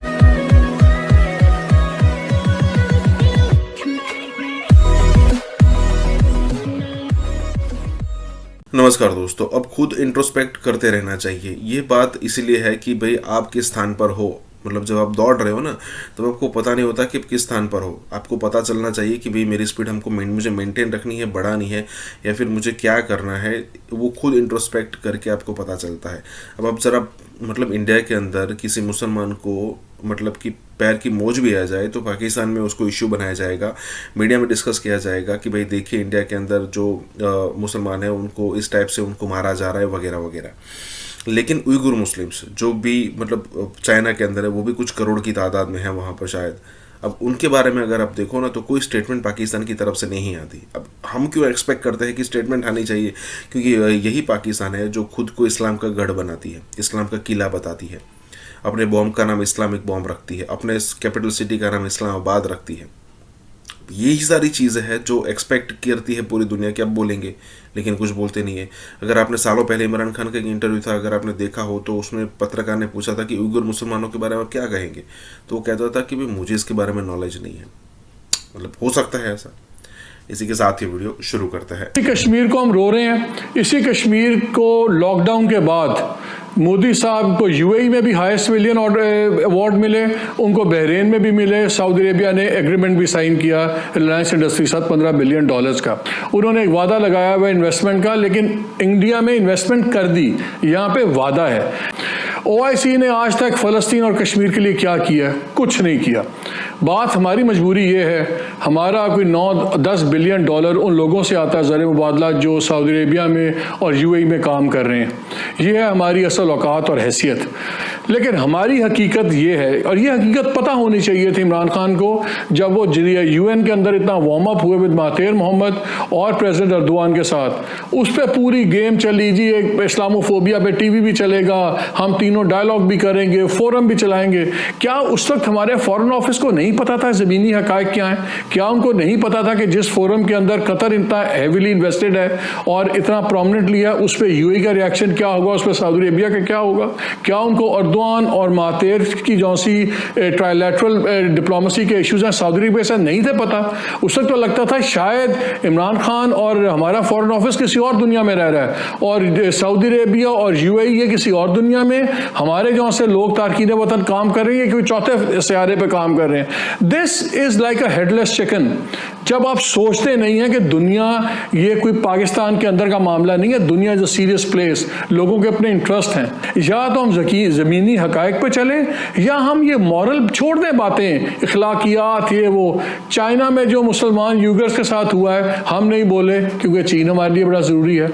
नमस्कार दोस्तों, अब खुद इंट्रोस्पेक्ट करते रहना चाहिए। ये बात इसलिए है कि भाई आप किस स्थान पर हो, मतलब जब आप दौड़ रहे हो ना तो आपको पता नहीं होता कि किस स्थान पर हो। आपको पता चलना चाहिए कि भाई मेरी स्पीड मुझे मेंटेन रखनी है, बढ़ानी है, या फिर मुझे क्या करना है। वो खुद इंट्रोस्पेक्ट करके आपको पता चलता है। अब ज़रा मतलब इंडिया के अंदर किसी मुसलमान को मतलब कि पैर की मोच भी आ जाए तो पाकिस्तान में उसको इश्यू बनाया जाएगा, मीडिया में डिस्कस किया जाएगा कि भाई देखिए इंडिया के अंदर जो मुसलमान है उनको इस टाइप से उनको मारा जा रहा है वगैरह वगैरह। लेकिन उइगुर मुस्लिम्स जो भी मतलब चाइना के अंदर है, वो भी कुछ करोड़ की तादाद में है वहाँ पर शायद। अब उनके बारे में अगर आप देखो ना तो कोई स्टेटमेंट पाकिस्तान की तरफ से नहीं आती। अब हम क्यों एक्सपेक्ट करते हैं कि स्टेटमेंट आनी चाहिए? क्योंकि यही पाकिस्तान है जो खुद को इस्लाम का गढ़ बनाती है, इस्लाम का किला बताती है, अपने बॉम्ब का नाम इस्लामिक बॉम्ब रखती है, अपने कैपिटल सिटी का नाम इस्लामाबाद रखती है। यही सारी चीज़ें हैं जो एक्सपेक्ट करती है पूरी दुनिया की। अब बोलेंगे लेकिन कुछ बोलते नहीं है। अगर आपने सालों पहले इमरान खान का एक इंटरव्यू था, अगर आपने देखा हो तो उसमें पत्रकार ने पूछा था कि उइगुर मुसलमानों के बारे में आप क्या कहेंगे, तो वो कहता था कि भाई मुझे इसके बारे में नॉलेज नहीं है। मतलब हो सकता है ऐसा। इसी के साथ ये वीडियो शुरू करता है।
इसी कश्मीर को हम रो रहे हैं। इसी कश्मीर को लॉकडाउन के बाद मोदी साहब को यूएई में भी हाईएस्ट सिविलियन अवार्ड मिले, उनको बहरीन में भी मिले। सऊदी अरेबिया ने एग्रीमेंट भी साइन किया रिलायंस इंडस्ट्री साथ $15 बिलियन का। उन्होंने एक वादा लगाया हुआ इन्वेस्टमेंट का, लेकिन इंडिया में इन्वेस्टमेंट कर दी, यहाँ पे वादा है। ओआईसी ने आज तक फ़लस्तीन और कश्मीर के लिए क्या किया? कुछ नहीं किया। बात हमारी मजबूरी ये है, हमारा कोई 9-10 बिलियन डॉलर उन लोगों से आता है ज़र मुबादला जो सऊदी अरेबिया में और यूएई में काम कर रहे हैं। ये है हमारी असल औकात और हैसियत। लेकिन हमारी हकीकत ये है, और ये हकीकत पता होनी चाहिए थी इमरान खान को जब वो यूएन के अंदर इतना वार्म अप हुए विद महातिर मोहम्मद और प्रेसिडेंट अर्दोआन के साथ। उस पर पूरी गेम चली जी, एक इस्लामोफोबिया पे टीवी भी चलेगा, हम तीनों डायलॉग भी करेंगे, फोरम भी चलाएंगे। क्या उस वक्त हमारे फॉरेन ऑफिस को नहीं पता था ज़मीनी हकायक क्या है? क्या उनको नहीं पता था कि जिस फोरम के अंदर कतर इतना हेविली इन्वेस्टेड है और इतना प्रोमिनेंटली है, उस पर यूएई का रिएक्शन क्या होगा, उस पर सऊदी अरेबिया का क्या होगा? क्या उनको अर्दोआन और महातिर की जो सी ट्राइलैटरल डिप्लोमेसी के इश्यूज हैं सऊदी अरेबिया से नहीं थे पता? उस वक्त तो लगता था शायद इमरान खान और हमारा फॉरेन ऑफिस किसी और दुनिया में रह रहा है और सऊदी अरेबिया और यूएई ये किसी और दुनिया में, हमारे जो से लोग तारकीन वतन काम कर रहे हैं कोई चौथे सियारे पे काम कर रहे हैं। This is like a headless chicken. जब आप सोचते नहीं है कि दुनिया ये कोई पाकिस्तान के अंदर का मामला नहीं है, दुनिया इज अ सीरियस प्लेस, लोगों के अपने इंटरेस्ट हैं, या तो हम ज़मीनी हकायक पे चलें या हम ये मॉरल छोड़ दें बातें, इखलाकियात ये वो। चाइना में जो मुसलमान यूगर्स के साथ हुआ है हम नहीं बोले क्योंकि चीन हमारे लिए बड़ा ज़रूरी है।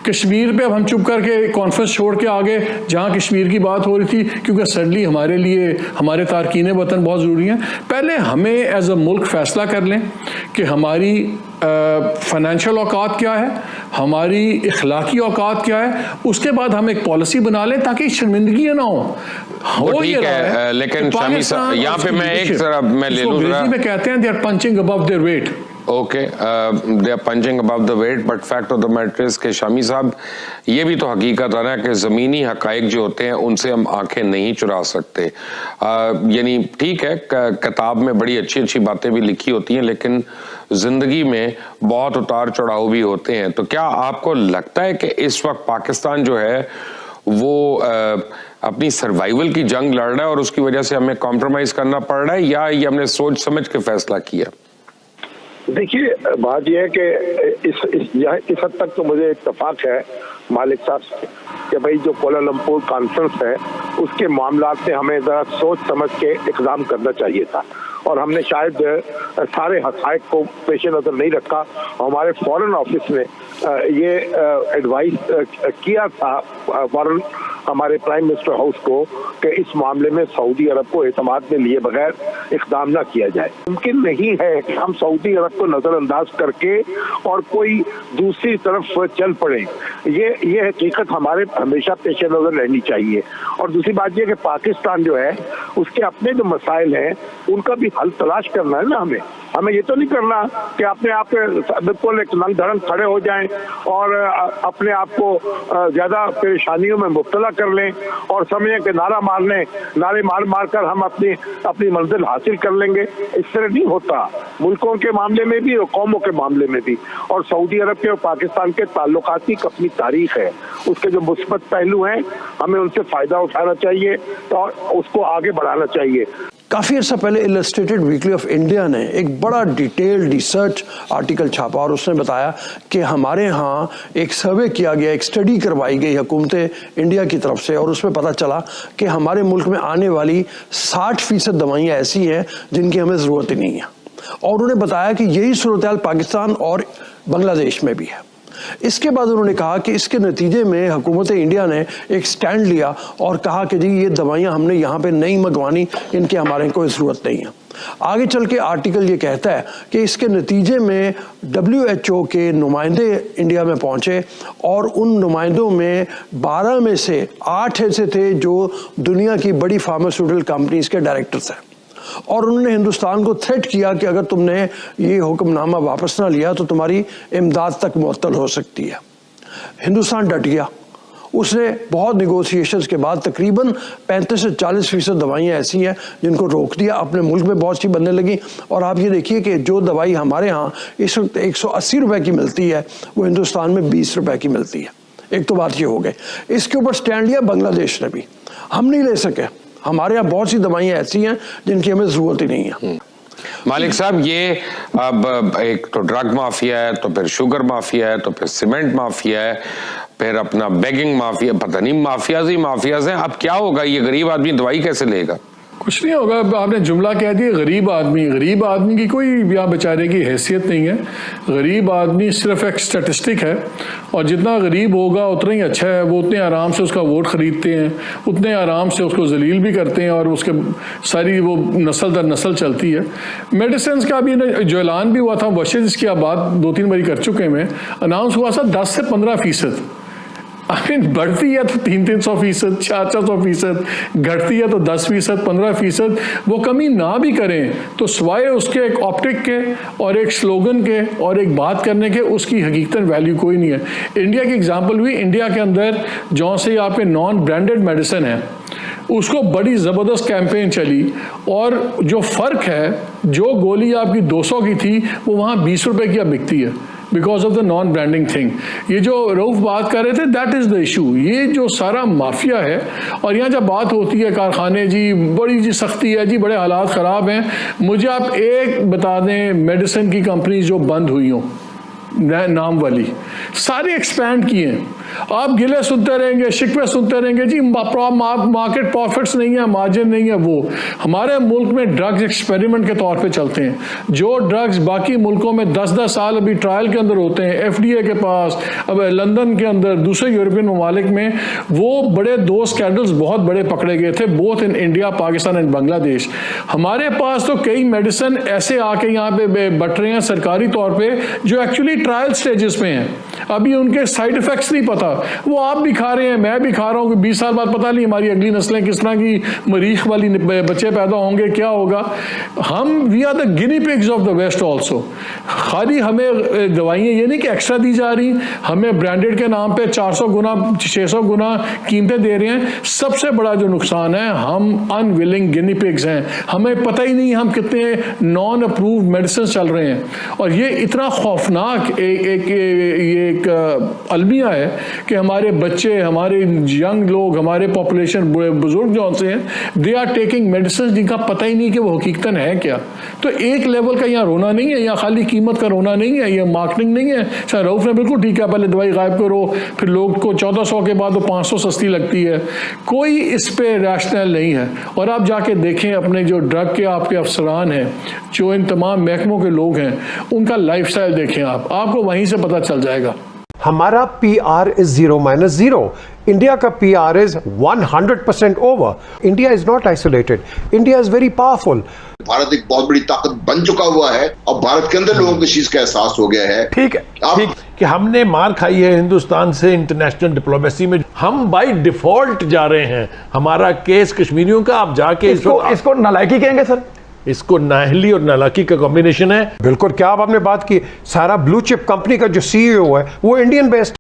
कश्मीर पे अब हम चुप करके कॉन्फ्रेंस छोड़ के आगे जहाँ कश्मीर की बात हो रही थी क्योंकि सडनली हमारे लिए हमारे तारकीन वतन बहुत ज़रूरी हैं। पहले हमें एज अ मुल्क फैसला कर लें कि हमारी फाइनेंशियल औकात क्या है, हमारी इखलाकी औकात क्या है, उसके बाद हम एक पॉलिसी बना लें ताकि शर्मिंदगी ना हो।
ठीक है, लेकिन शामी साहब यहाँ पे मैं एक तरह मैं ले लूँ,
अंग्रेजी में कहते हैं they are punching above their weight.
Okay, they are punching above the weight, but fact of the matter is के शामी साहब ये भी तो हकीकत है ना कि ज़मीनी हकायक जो होते हैं उनसे हम आंखें नहीं चुरा सकते। यानी ठीक है, किताब में बड़ी अच्छी अच्छी बातें भी लिखी होती हैं, लेकिन जिंदगी में बहुत उतार चढ़ाव भी होते हैं। तो क्या आपको लगता है कि इस वक्त पाकिस्तान जो है वो अपनी सर्वाइवल की जंग लड़ रहा है और उसकी वजह से हमें कॉम्प्रोमाइज करना पड़ रहा है, या ये हमने सोच समझ के फैसला किया?
देखिए, बात यह है कि इस हद तक तो मुझे इत्तेफाक है मालिक साहब से कि भाई जो कोलालमपुर कॉन्फ्रेंस है उसके मामला से हमें ज़रा सोच समझ के इक़दाम करना चाहिए था, और हमने शायद सारे हक़ाइक़ को पेश नज़र नहीं रखा। हमारे फॉरेन ऑफिस ने ये एडवाइस किया था फॉरेन हमारे प्राइम मिनिस्टर हाउस को कि इस मामले में सऊदी अरब को एतमाद में लिए बगैर इक़दाम ना किया जाए। मुमकिन नहीं है कि हम सऊदी अरब को नज़रअंदाज करके और कोई दूसरी तरफ चल पड़े। ये हकीकत हमारे हमेशा पेश नज़र रहनी चाहिए। और दूसरी बात यह कि पाकिस्तान जो है उसके अपने जो मसाइल हैं उनका भी हल तलाश करना है ना। हमें ये तो नहीं करना कि अपने आप बिल्कुल एक नंग धड़ंग खड़े हो जाएं और अपने आप को ज्यादा परेशानियों में मुब्तला कर लें और समझें कि नारे मार कर हम अपनी मंजिल हासिल कर लेंगे। इस तरह नहीं होता, मुल्कों के मामले में भी और कौमों के मामले में भी। और सऊदी अरब के और पाकिस्तान के ताल्लुकात की अपनी तारीख है, उसके जो मुस्बत पहलू हैं हमें उनसे फायदा उठाना चाहिए और उसको आगे बढ़ाना चाहिए।
काफ़ी अर्सा पहले इलस्ट्रेटेड वीकली ऑफ इंडिया ने एक बड़ा डिटेल्ड रिसर्च आर्टिकल छापा और उसने बताया कि हमारे यहाँ एक सर्वे किया गया, एक स्टडी करवाई गई हुकूमत इंडिया की तरफ से, और उसमें पता चला कि हमारे मुल्क में आने वाली 60% दवाइयाँ ऐसी हैं जिनकी हमें ज़रूरत ही नहीं है। और उन्होंने बताया कि यही सूरत पाकिस्तान और बांग्लादेश में भी है। इसके बाद उन्होंने कहा कि इसके नतीजे में हुकूमत इंडिया ने एक स्टैंड लिया और कहा कि जी ये दवाइयाँ हमने यहाँ पे नहीं मंगवानी, इनकी हमारे कोई ज़रूरत नहीं है। आगे चल के आर्टिकल ये कहता है कि इसके नतीजे में WHO के नुमाइंदे इंडिया में पहुँचे और उन नुमाइंदों में 12 में से 8 ऐसे थे जो दुनिया की बड़ी फार्मास्यूटिकल कंपनीज के डायरेक्टर्स हैं। और उन्होंने हिंदुस्तान को थ्रेट किया कि अगर तुमने ये हुक्मनामा वापस ना लिया तो तुम्हारी इमदाद तक मुअत्तल हो सकती है। हिंदुस्तान डट गया। उसने बहुत नेगोशिएशंस के बाद तकरीबन 35 से 40% दवाइयाँ ऐसी हैं जिनको रोक दिया। अपने मुल्क में बहुत सी बनने लगी। और आप ये देखिए कि जो दवाई हमारे यहाँ इस वक्त 180 रुपए की मिलती है वो हिंदुस्तान में 20 रुपए की मिलती है। एक तो बात ये हो गई। इसके ऊपर स्टैंड लिया बांग्लादेश ने भी। हम नहीं ले सके। हमारे यहाँ बहुत सी दवाइयाँ ऐसी हैं जिनकी हमें जरूरत ही नहीं है।
मालिक साहब, ये अब एक तो ड्रग माफिया है, तो फिर शुगर माफिया है, तो फिर सीमेंट माफिया है, फिर अपना बेगिंग माफिया, पता नहीं माफियाज ही माफियाज हैं। अब क्या होगा, ये गरीब आदमी दवाई कैसे लेगा?
कुछ नहीं होगा। आपने जुमला कह दिया गरीब आदमी की कोई यहाँ बेचारे की हैसियत नहीं है। गरीब आदमी सिर्फ एक स्टैटिस्टिक है, और जितना गरीब होगा उतना ही अच्छा है। वो उतने आराम से उसका वोट खरीदते हैं, उतने आराम से उसको जलील भी करते हैं, और उसके सारी वो नस्ल दर नस्ल चलती है। मेडिसिन का भी जो ऐलान भी हुआ था, वैसे इसकी आप बात 2-3 बारी कर चुके हैं, अनाउंस हुआ था 10 से 15%। बढ़ती है तो 300-300%, 400%, घटती है तो 10%, 15%। वो कमी ना भी करें तो सिवाय उसके एक ऑप्टिक के और एक स्लोगन के और एक बात करने के, उसकी हकीकतन वैल्यू कोई नहीं है। इंडिया की एग्जांपल हुई, इंडिया के अंदर जौन से आपके नॉन ब्रांडेड मेडिसिन है, उसको बड़ी ज़बरदस्त कैंपेन चली, और जो फ़र्क है, जो गोली आपकी 200 की थी वो वहाँ 20 रुपए की अब बिकती है, because of the non branding thing. ये जो रऊफ बात कर रहे थे, दैट इज़ द इशू। ये जो सारा माफिया है, और यहाँ जब बात होती है कारखाने जी बड़ी जी सख्ती है जी, बड़े हालात ख़राब हैं, मुझे आप एक बता दें मेडिसिन की कंपनी जो बंद हुई हों नाम वाली, सारे एक्सपैंड किए हैं। आप गिले सुनते रहेंगे, शिकवे सुनते रहेंगे जी मार्केट प्रॉफिट्स नहीं है, मार्जिन नहीं है। वो हमारे मुल्क में ड्रग्स एक्सपेरिमेंट के तौर पे चलते हैं। जो ड्रग्स बाकी मुल्कों में 10-10 साल अभी ट्रायल के अंदर होते हैं, FDA के पास, अब लंदन के अंदर, दूसरे यूरोपियन ममालिक में, वो बड़े 2 स्कैंडल्स बहुत बड़े पकड़े गए थे, both in India, Pakistan and Bangladesh. हमारे पास तो कई मेडिसिन ऐसे आके यहाँ पे बट रहे हैं सरकारी तौर पर, जो एक्चुअली ट्रायल स्टेजेस में हैं, अभी उनके साइड इफेक्ट्स नहीं पता। वो आप भी खा रहे हैं, मैं भी खा रहा हूँ कि 20 साल बाद पता नहीं हमारी अगली नस्लें किस तरह की मरीख वाली बच्चे पैदा होंगे, क्या होगा। We are the guinea pigs of the West also. खाली हमें दवाइयाँ ये नहीं कि एक्स्ट्रा दी जा रही, हमें ब्रांडेड के नाम पे 400 गुना 600 गुना कीमतें दे रहे हैं। सबसे बड़ा जो नुकसान है, हम अनविलिंग गिनी पिग्स हैं, हमें पता ही नहीं हम कितने नॉन अप्रूव्ड मेडिसिन चल रहे हैं। और ये इतना खौफनाक एक अलमिया है कि हमारे बच्चे, हमारे यंग लोग, हमारे पॉपुलेशन, बुजुर्ग जो से हैं, दे आर टेकिंग मेडिसिन जिनका पता ही नहीं कि वो हकीकतन है क्या। तो एक लेवल का यहाँ रोना नहीं है, यहाँ खाली कीमत का रोना नहीं है, ये मार्केटिंग नहीं है। शायद रऊफ ने बिल्कुल ठीक है, पहले दवाई गायब करो, फिर लोग को 1400 के बाद वो 500 सस्ती लगती है। कोई इस पे रैशनल नहीं है। और आप जाके देखें अपने जो ड्रग के आपके अफसरान हैं, जो इन तमाम महकमों के लोग हैं, उनका लाइफस्टाइल देखें आपको वहीं से पता चल जाएगा।
हमारा PR is 0-0. इंडिया का PR is 100% over. India is not isolated. India is very powerful.
Bharat एक बहुत बड़ी ताकत बन चुका हुआ है, और भारत के अंदर लोगों को इस चीज का एहसास हो गया है।
ठीक है, ठीक कि हमने मार खाई है हिंदुस्तान से इंटरनेशनल डिप्लोमेसी में, हम बाय डिफॉल्ट जा रहे हैं। हमारा केस कश्मीरियों का, आप जाके
इसको नालायकी कहेंगे सर?
इसको नाहली और नालाकी का कॉम्बिनेशन है।
बिल्कुल, क्या आप आपने बात की, सारा ब्लू चिप कंपनी का जो CEO है वो इंडियन बेस्ड।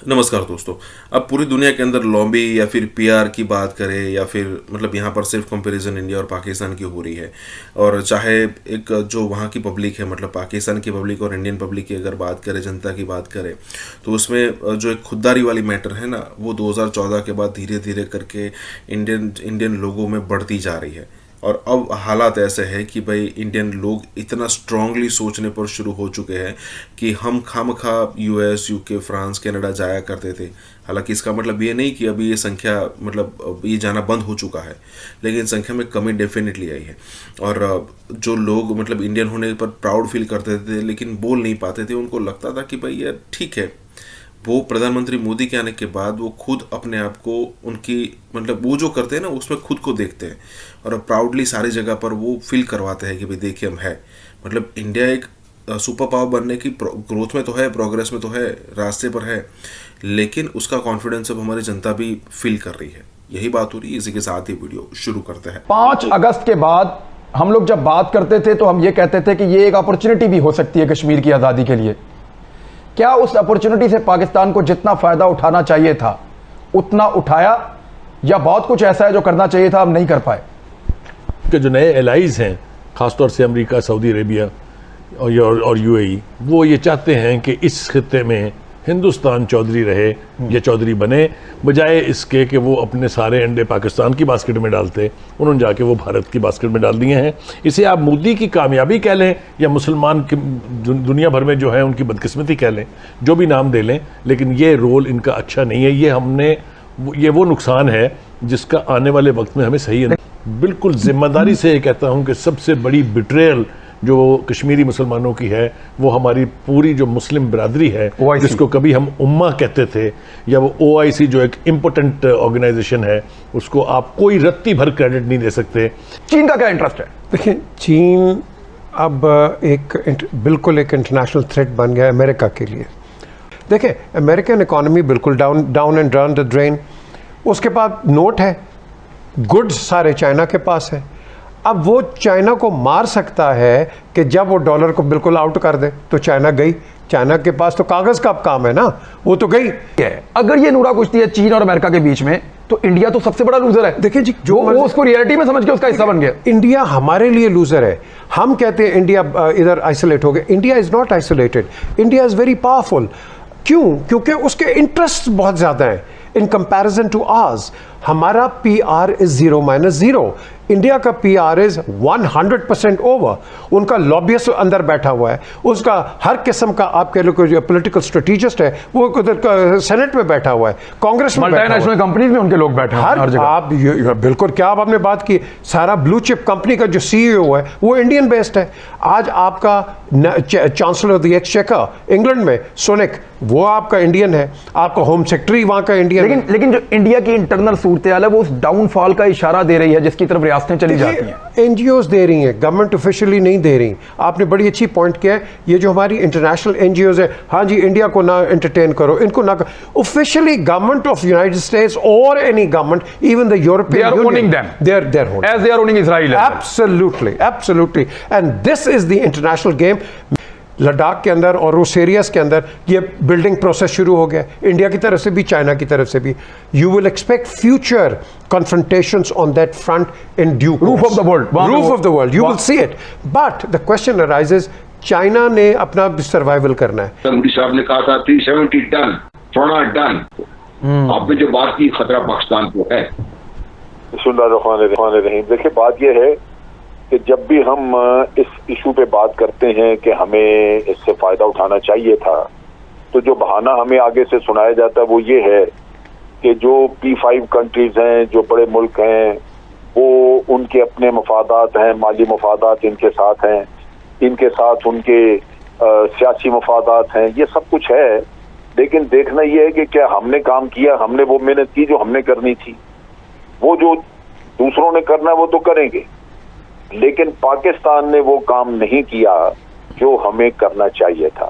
नमस्कार दोस्तों, अब पूरी दुनिया के अंदर लॉबी या फिर PR की बात करें, या फिर मतलब यहाँ पर सिर्फ कंपैरिजन इंडिया और पाकिस्तान की हो रही है। और चाहे एक जो वहाँ की पब्लिक है, मतलब पाकिस्तान की पब्लिक और इंडियन पब्लिक की अगर बात करें, जनता की बात करें, तो उसमें जो एक खुददारी वाली मैटर है ना, वो 2014 के बाद धीरे धीरे करके इंडियन लोगों में बढ़ती जा रही है। और अब हालात ऐसे है कि भाई इंडियन लोग इतना स्ट्रांगली सोचने पर शुरू हो चुके हैं कि हम खामखा US, UK, फ्रांस, कनाडा जाया करते थे। हालांकि इसका मतलब ये नहीं कि अभी ये संख्या मतलब ये जाना बंद हो चुका है, लेकिन संख्या में कमी डेफिनेटली आई है। और जो लोग मतलब इंडियन होने पर प्राउड फील करते थे लेकिन बोल नहीं पाते थे, उनको लगता था कि भाई यार ठीक है, वो प्रधानमंत्री मोदी के आने के बाद वो खुद अपने आप को उनकी मतलब वो जो करते हैं ना उसमें खुद को देखते हैं, और प्राउडली सारी जगह पर वो फील करवाते हैं कि भाई देखिए हम है। मतलब इंडिया एक सुपर पावर बनने की ग्रोथ में तो है, प्रोग्रेस में तो है, रास्ते पर है, लेकिन उसका कॉन्फिडेंस अब हमारी जनता भी फील कर रही है। यही बात हो रही है। इसी के साथ ही वीडियो शुरू करते हैं।
5 अगस्त के बाद हम लोग जब बात करते थे तो हम ये कहते थे कि ये एक अपॉर्चुनिटी भी हो सकती है कश्मीर की आज़ादी के लिए। क्या उस अपॉर्चुनिटी से पाकिस्तान को जितना फायदा उठाना चाहिए था उतना उठाया, या बहुत कुछ ऐसा है जो करना चाहिए था हम नहीं कर पाए?
कि जो नए एलाइज हैं, खासतौर से अमेरिका, सऊदी अरेबिया और UAE, वो ये चाहते हैं कि इस खित्ते में हिंदुस्तान चौधरी रहे या चौधरी बने, बजाय इसके कि वो अपने सारे अंडे पाकिस्तान की बास्केट में डालते, उन्होंने जाके वो भारत की बास्केट में डाल दिए हैं। इसे आप मोदी की कामयाबी कह लें या मुसलमान दुनिया भर में जो है उनकी बदकिस्मती कह लें, जो भी नाम दे लें, लेकिन ये रोल इनका अच्छा नहीं है। ये वो नुकसान है जिसका आने वाले वक्त में हमें सही बिल्कुल जिम्मेदारी से कहता हूं कि सबसे बड़ी बिट्रेयल जो कश्मीरी मुसलमानों की है वो हमारी पूरी जो मुस्लिम बिरादरी है, जिसको कभी हम उम्मा कहते थे, या वो OIC जो एक इम्पोर्टेंट ऑर्गेनाइजेशन है, उसको आप कोई रत्ती भर क्रेडिट नहीं दे सकते।
चीन का क्या इंटरेस्ट है? देखिए, चीन अब बिल्कुल एक इंटरनेशनल थ्रेट बन गया है अमेरिका के लिए। देखिए, अमेरिकन इकोनॉमी बिल्कुल down and down the drain. उसके बाद नोट है, गुड्स सारे चाइना के पास है। अब वो चाइना को मार सकता है कि जब वो डॉलर को बिल्कुल आउट कर दे, तो चाइना गई। चाइना के पास तो कागज का काम है ना, वो तो गई।
अगर ये नूरा कुश्ती है चीन और अमेरिका के बीच में, तो इंडिया तो सबसे बड़ा लूजर है।
देखिए जी,
जो वो उसको रियलिटी में समझ के उसका हिस्सा बन गया।
इंडिया हमारे लिए लूजर है। हम कहते हैं इंडिया इधर आइसोलेट हो गया। India is not isolated, India is very powerful. क्यों? क्योंकि उसके इंटरेस्ट बहुत ज्यादा है इन कंपैरिजन टू आवर्स। हमारा PR इज 0-0। इंडिया का PR इज 100% ओवर। उनका लॉबियस्ट अंदर बैठा हुआ है, उसका हर किस्म का आप कह लो जो पॉलिटिकल स्ट्रेटेजिस्ट है वो उधर सेनेट में बैठा हुआ है, कांग्रेस में
मल्टीनेशनल कंपनीज में उनके लोग बैठे हैं हर जगह।
आप बिल्कुल क्या आपने बात की, सारा ब्लू चिप कंपनी का जो CEO है वो इंडियन बेस्ड है। आज आपका chancellor of the exchequer England में सुनिक, वो आपका इंडियन है। आपका होम सेक्रेटरी वहां का इंडियन।
लेकिन जो इंडिया की इंटरनल सूरत हाल है वो उस डाउनफॉल का इशारा दे रही है, जिसकी तरफ रियासतें चली जाती हैं।
NGOs दे रही हैं, गवर्नमेंट ऑफिशियली नहीं दे रही। आपने बड़ी अच्छी पॉइंट किया है, ये जो हमारी इंटरनेशनल NGOs है, हाँ जी, इंडिया को ना एंटरटेन करो, इनको ना। Officially government of United States और any government, even the European Union,
owning them.
they are owning.
As they are owning Israel.
Absolutely. And this is the international game. Ladakh के अंदर और उस एरियाज के अंदर ये बिल्डिंग प्रोसेस शुरू हो गया, इंडिया की तरफ से भी, चाइना की तरफ से भी। You will expect future confrontations on that front in due
roof of the world,
you will see it. But the question arises, China ने अपना सर्वाइवल करना है।
मोदी साहब ने कहा था 370 डन, सोना डन। आपने जो बात की, खतरा पाकिस्तान को है।
देखिए, बात यह है कि जब भी हम इस इशू पे बात करते हैं कि हमें इससे फायदा उठाना चाहिए था, तो जो बहाना हमें आगे से सुनाया जाता है वो ये है कि जो P5 कंट्रीज हैं, जो बड़े मुल्क हैं, वो उनके अपने मफादात हैं, माली मफादात इनके साथ हैं, इनके साथ उनके सियासी मफादात हैं, ये सब कुछ है। लेकिन देखना ये है कि क्या हमने काम किया, हमने वो मेहनत की जो हमने करनी थी। वो जो दूसरों ने करना है वो तो करेंगे, लेकिन पाकिस्तान ने वो काम नहीं किया जो हमें करना चाहिए था।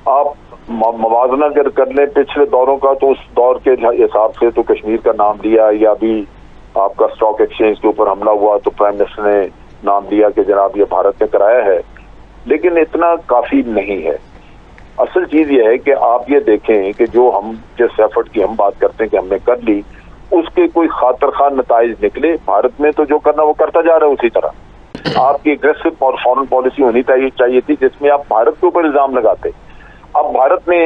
आप मवाजना अगर कर लें पिछले दौरों का, तो उस दौर के हिसाब से तो कश्मीर का नाम लिया, या अभी आपका स्टॉक एक्सचेंज के ऊपर हमला हुआ तो प्राइम मिनिस्टर ने नाम लिया कि जनाब ये भारत ने कराया है, लेकिन इतना काफी नहीं है। असल चीज ये है कि आप ये देखें कि जो हम जिस एफर्ट की हम बात करते हैं कि हमने कर ली, उसके कोई खातर खा नताइज निकले। भारत में तो जो करना वो करता जा रहा है उसी तरह। आपकी एग्रेसिव और फॉरेन पॉलिसी होनी चाहिए थी जिसमें आप भारत के ऊपर इल्जाम लगाते। अब भारत ने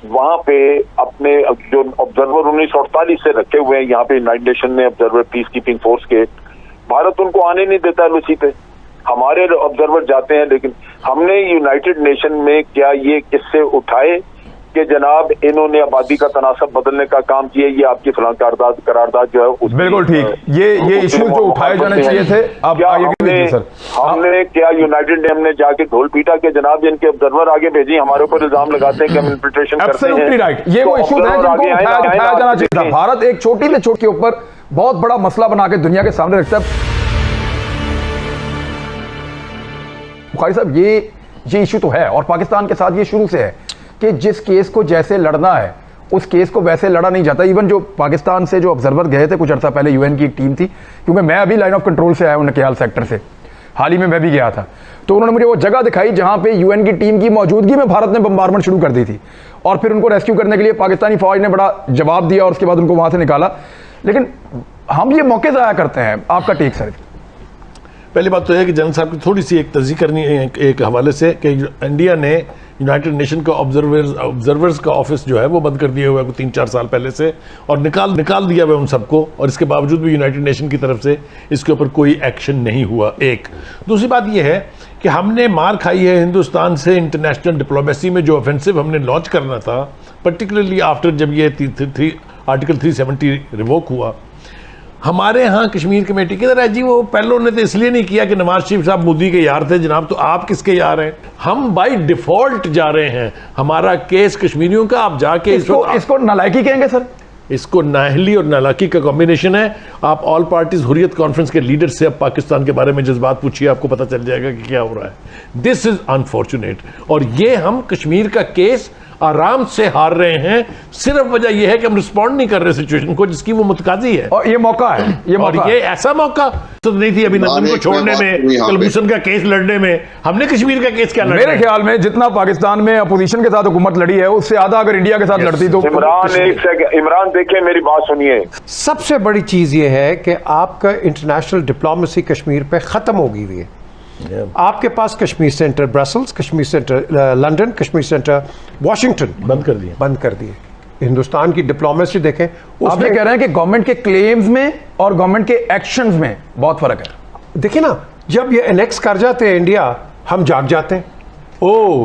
वहां पे अपने जो ऑब्जर्वर 1948 से रखे हुए हैं यहाँ पे, यूनाइटेड नेशन ने ऑब्जर्वर पीस कीपिंग फोर्स के, भारत उनको आने नहीं देता है लूसी पे। हमारे ऑब्जर्वर जाते हैं, लेकिन हमने यूनाइटेड नेशन में क्या ये किस्से उठाए कि जनाब इन्होंने आबादी का तनासब बदलने का काम किया, ये आपकी फलां करारदाद जो है
बिल्कुल ठीक, ये इशू जो उठाए जाने चाहिए थे। अब
हमने क्या यूनाइटेड ने हमने जाके ढोल पीटा कि जनाब इनके ऑब्जर्वर आगे भेजी, हमारे ऊपर इल्जाम लगाते हैं कि हम इंफिल्ट्रेशन करते हैं।
राइट, ये वो इशू है जिनको उठाया जाना चाहिए था। भारत एक छोटी से छोटी के ऊपर बहुत बड़ा मसला बना के दुनिया के सामने रखता है। बुखारी साहब, ये इशू तो है और पाकिस्तान के साथ ये शुरू से है कि जिस केस को जैसे लड़ना है उस केस को वैसे लड़ा नहीं जाता। इवन जो पाकिस्तान से जो ऑब्जर्वर गए थे कुछ अर्सा पहले, UN की एक टीम थी, क्योंकि मैं अभी लाइन ऑफ कंट्रोल से आया हूं नकियाल सेक्टर से, हाल ही में मैं भी गया था, तो उन्होंने मुझे वो जगह दिखाई जहां पे UN की टीम की मौजूदगी में भारत ने बम्बारमेंट शुरू कर दी थी, और फिर उनको रेस्क्यू करने के लिए पाकिस्तानी फौज ने बड़ा जवाब दिया और उसके बाद उनको वहां से निकाला। लेकिन हम ये मौके ज़ाया करते हैं। आपका टेक सर?
पहली बात तो है कि जनरल साहब की थोड़ी सी एक तस्दीक करनी है एक हवाले से कि इंडिया ने यूनाइटेड नेशन का ऑब्जर्वर्स का ऑफिस जो है वो बंद कर दिया हुआ है 3-4 साल पहले से, और निकाल दिया हुआ है उन सबको, और इसके बावजूद भी यूनाइटेड नेशन की तरफ से इसके ऊपर कोई एक्शन नहीं हुआ। एक दूसरी बात यह है कि हमने मार खाई है हिंदुस्तान से इंटरनेशनल डिप्लोमेसी में। जो ऑफेंसिव हमने लॉन्च करना था, पर्टिकुलरली आफ्टर जब ये आर्टिकल 370 रिवोक हुआ, हमारे यहाँ कश्मीर कमेटी किधर है जी? वो पहलों ने तो इसलिए नहीं किया कि नवाज शरीफ साहब मोदी के यार थे जनाब, तो आप किसके यार हैं? हम बाय डिफॉल्ट जा रहे हैं, हमारा केस कश्मीरियों का, आप जाके
इसको नालायकी कहेंगे सर?
इसको नाहली और नालाकी का कॉम्बिनेशन है। आप ऑल पार्टीज हुर्रियत कॉन्फ्रेंस के लीडर से अब पाकिस्तान के बारे में जज्बात पूछिए, आपको पता चल जाएगा कि क्या हो रहा है। दिस इज अनफॉर्चुनेट, और ये हम कश्मीर का केस आराम से हार रहे हैं, सिर्फ वजह यह है कि हम रिस्पॉन्ड नहीं कर रहे सिचुएशन को जिसकी वो मुतकाजी है।
और ये मौका है,
ये ऐसा मौका तो नहीं थी अभिनंदन को छोड़ने में, कुलभूषण का केस लड़ने में। हमने कश्मीर का केस क्या लड़ा?
मेरे ख्याल में जितना पाकिस्तान में अपोजिशन के साथ हुकूमत लड़ी है उससे ज्यादा अगर इंडिया के साथ लड़ती तो।
इमरान देखिए मेरी बात सुनिए,
सबसे बड़ी चीज ये है कि आपका इंटरनेशनल डिप्लोमेसी कश्मीर पे खत्म हो गई हुई है। आपके पास Kashmir centre Brussels, Kashmir centre London, Kashmir centre Washington बंद कर दिए। हिंदुस्तान की डिप्लोमेसी देखें,
आप ये कह रहे हैं कि गवर्नमेंट के क्लेम्स में और गवर्नमेंट के एक्शंस में बहुत फर्क है।
देखिए ना, जब ये एनेक्स कर जाते हैं इंडिया, हम जाग जाते हैं,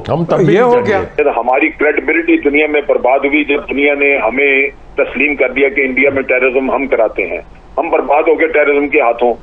हम तब
ये हो गया।
हमारी क्रेडिबिलिटी दुनिया में बर्बाद हुई जब दुनिया ने हमें तस्लीम कर दिया कि इंडिया में टेररिज्म हम कराते हैं। हम बर्बाद हो गए टेररिज्म के हाथों।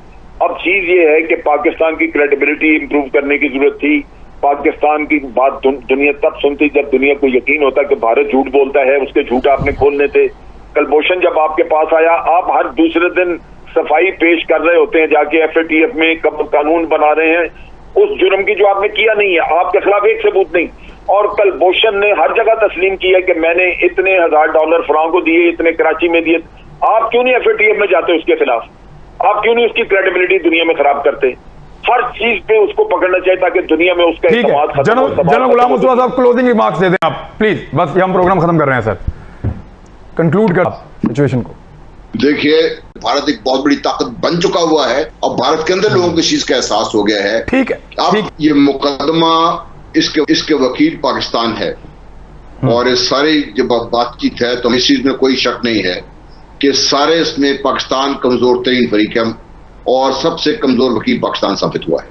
अब चीज ये है कि पाकिस्तान की क्रेडिबिलिटी इंप्रूव करने की जरूरत थी। पाकिस्तान की बात दुनिया तब सुनती जब दुनिया को यकीन होता कि भारत झूठ बोलता है, उसके झूठ आपने खोलने थे। कलभूषण जब आपके पास आया, आप हर दूसरे दिन सफाई पेश कर रहे होते हैं, जाके FATF में कानून बना रहे हैं उस जुर्म की जो आपने किया नहीं है, आपके खिलाफ एक सबूत नहीं। और कलभूषण ने हर जगह तस्लीम किया कि मैंने इतने $1000 फरां को दिए, इतने कराची में दिए। आप क्यों नहीं FATF में जाते उसके खिलाफ? आप क्यों नहीं उसकी क्रेडिबिलिटी दुनिया में खराब करते? हर चीज पे उसको पकड़ना चाहिए ताकि दुनिया में उसका इस्तेमाल खत्म हो।
जनरल गुलाम मुस्तफा साहब क्लोजिंग रिमार्क्स दे दें आप प्लीज, बस हम प्रोग्राम खत्म कर रहे हैं सर, कंक्लूड कर सिचुएशन को।
देखिए, भारत एक बहुत बड़ी ताकत बन चुका हुआ है और भारत के अंदर लोगों को इस चीज का एहसास हो गया है।
ठीक है,
अब ये मुकदमा इसके वकील पाकिस्तान है और इस सारी जब बातचीत है तो इस चीज में कोई शक नहीं है कि सारे इसमें पाकिस्तान कमजोर तरीन फरीक है और सबसे कमजोर वकील पाकिस्तान साबित हुआ है।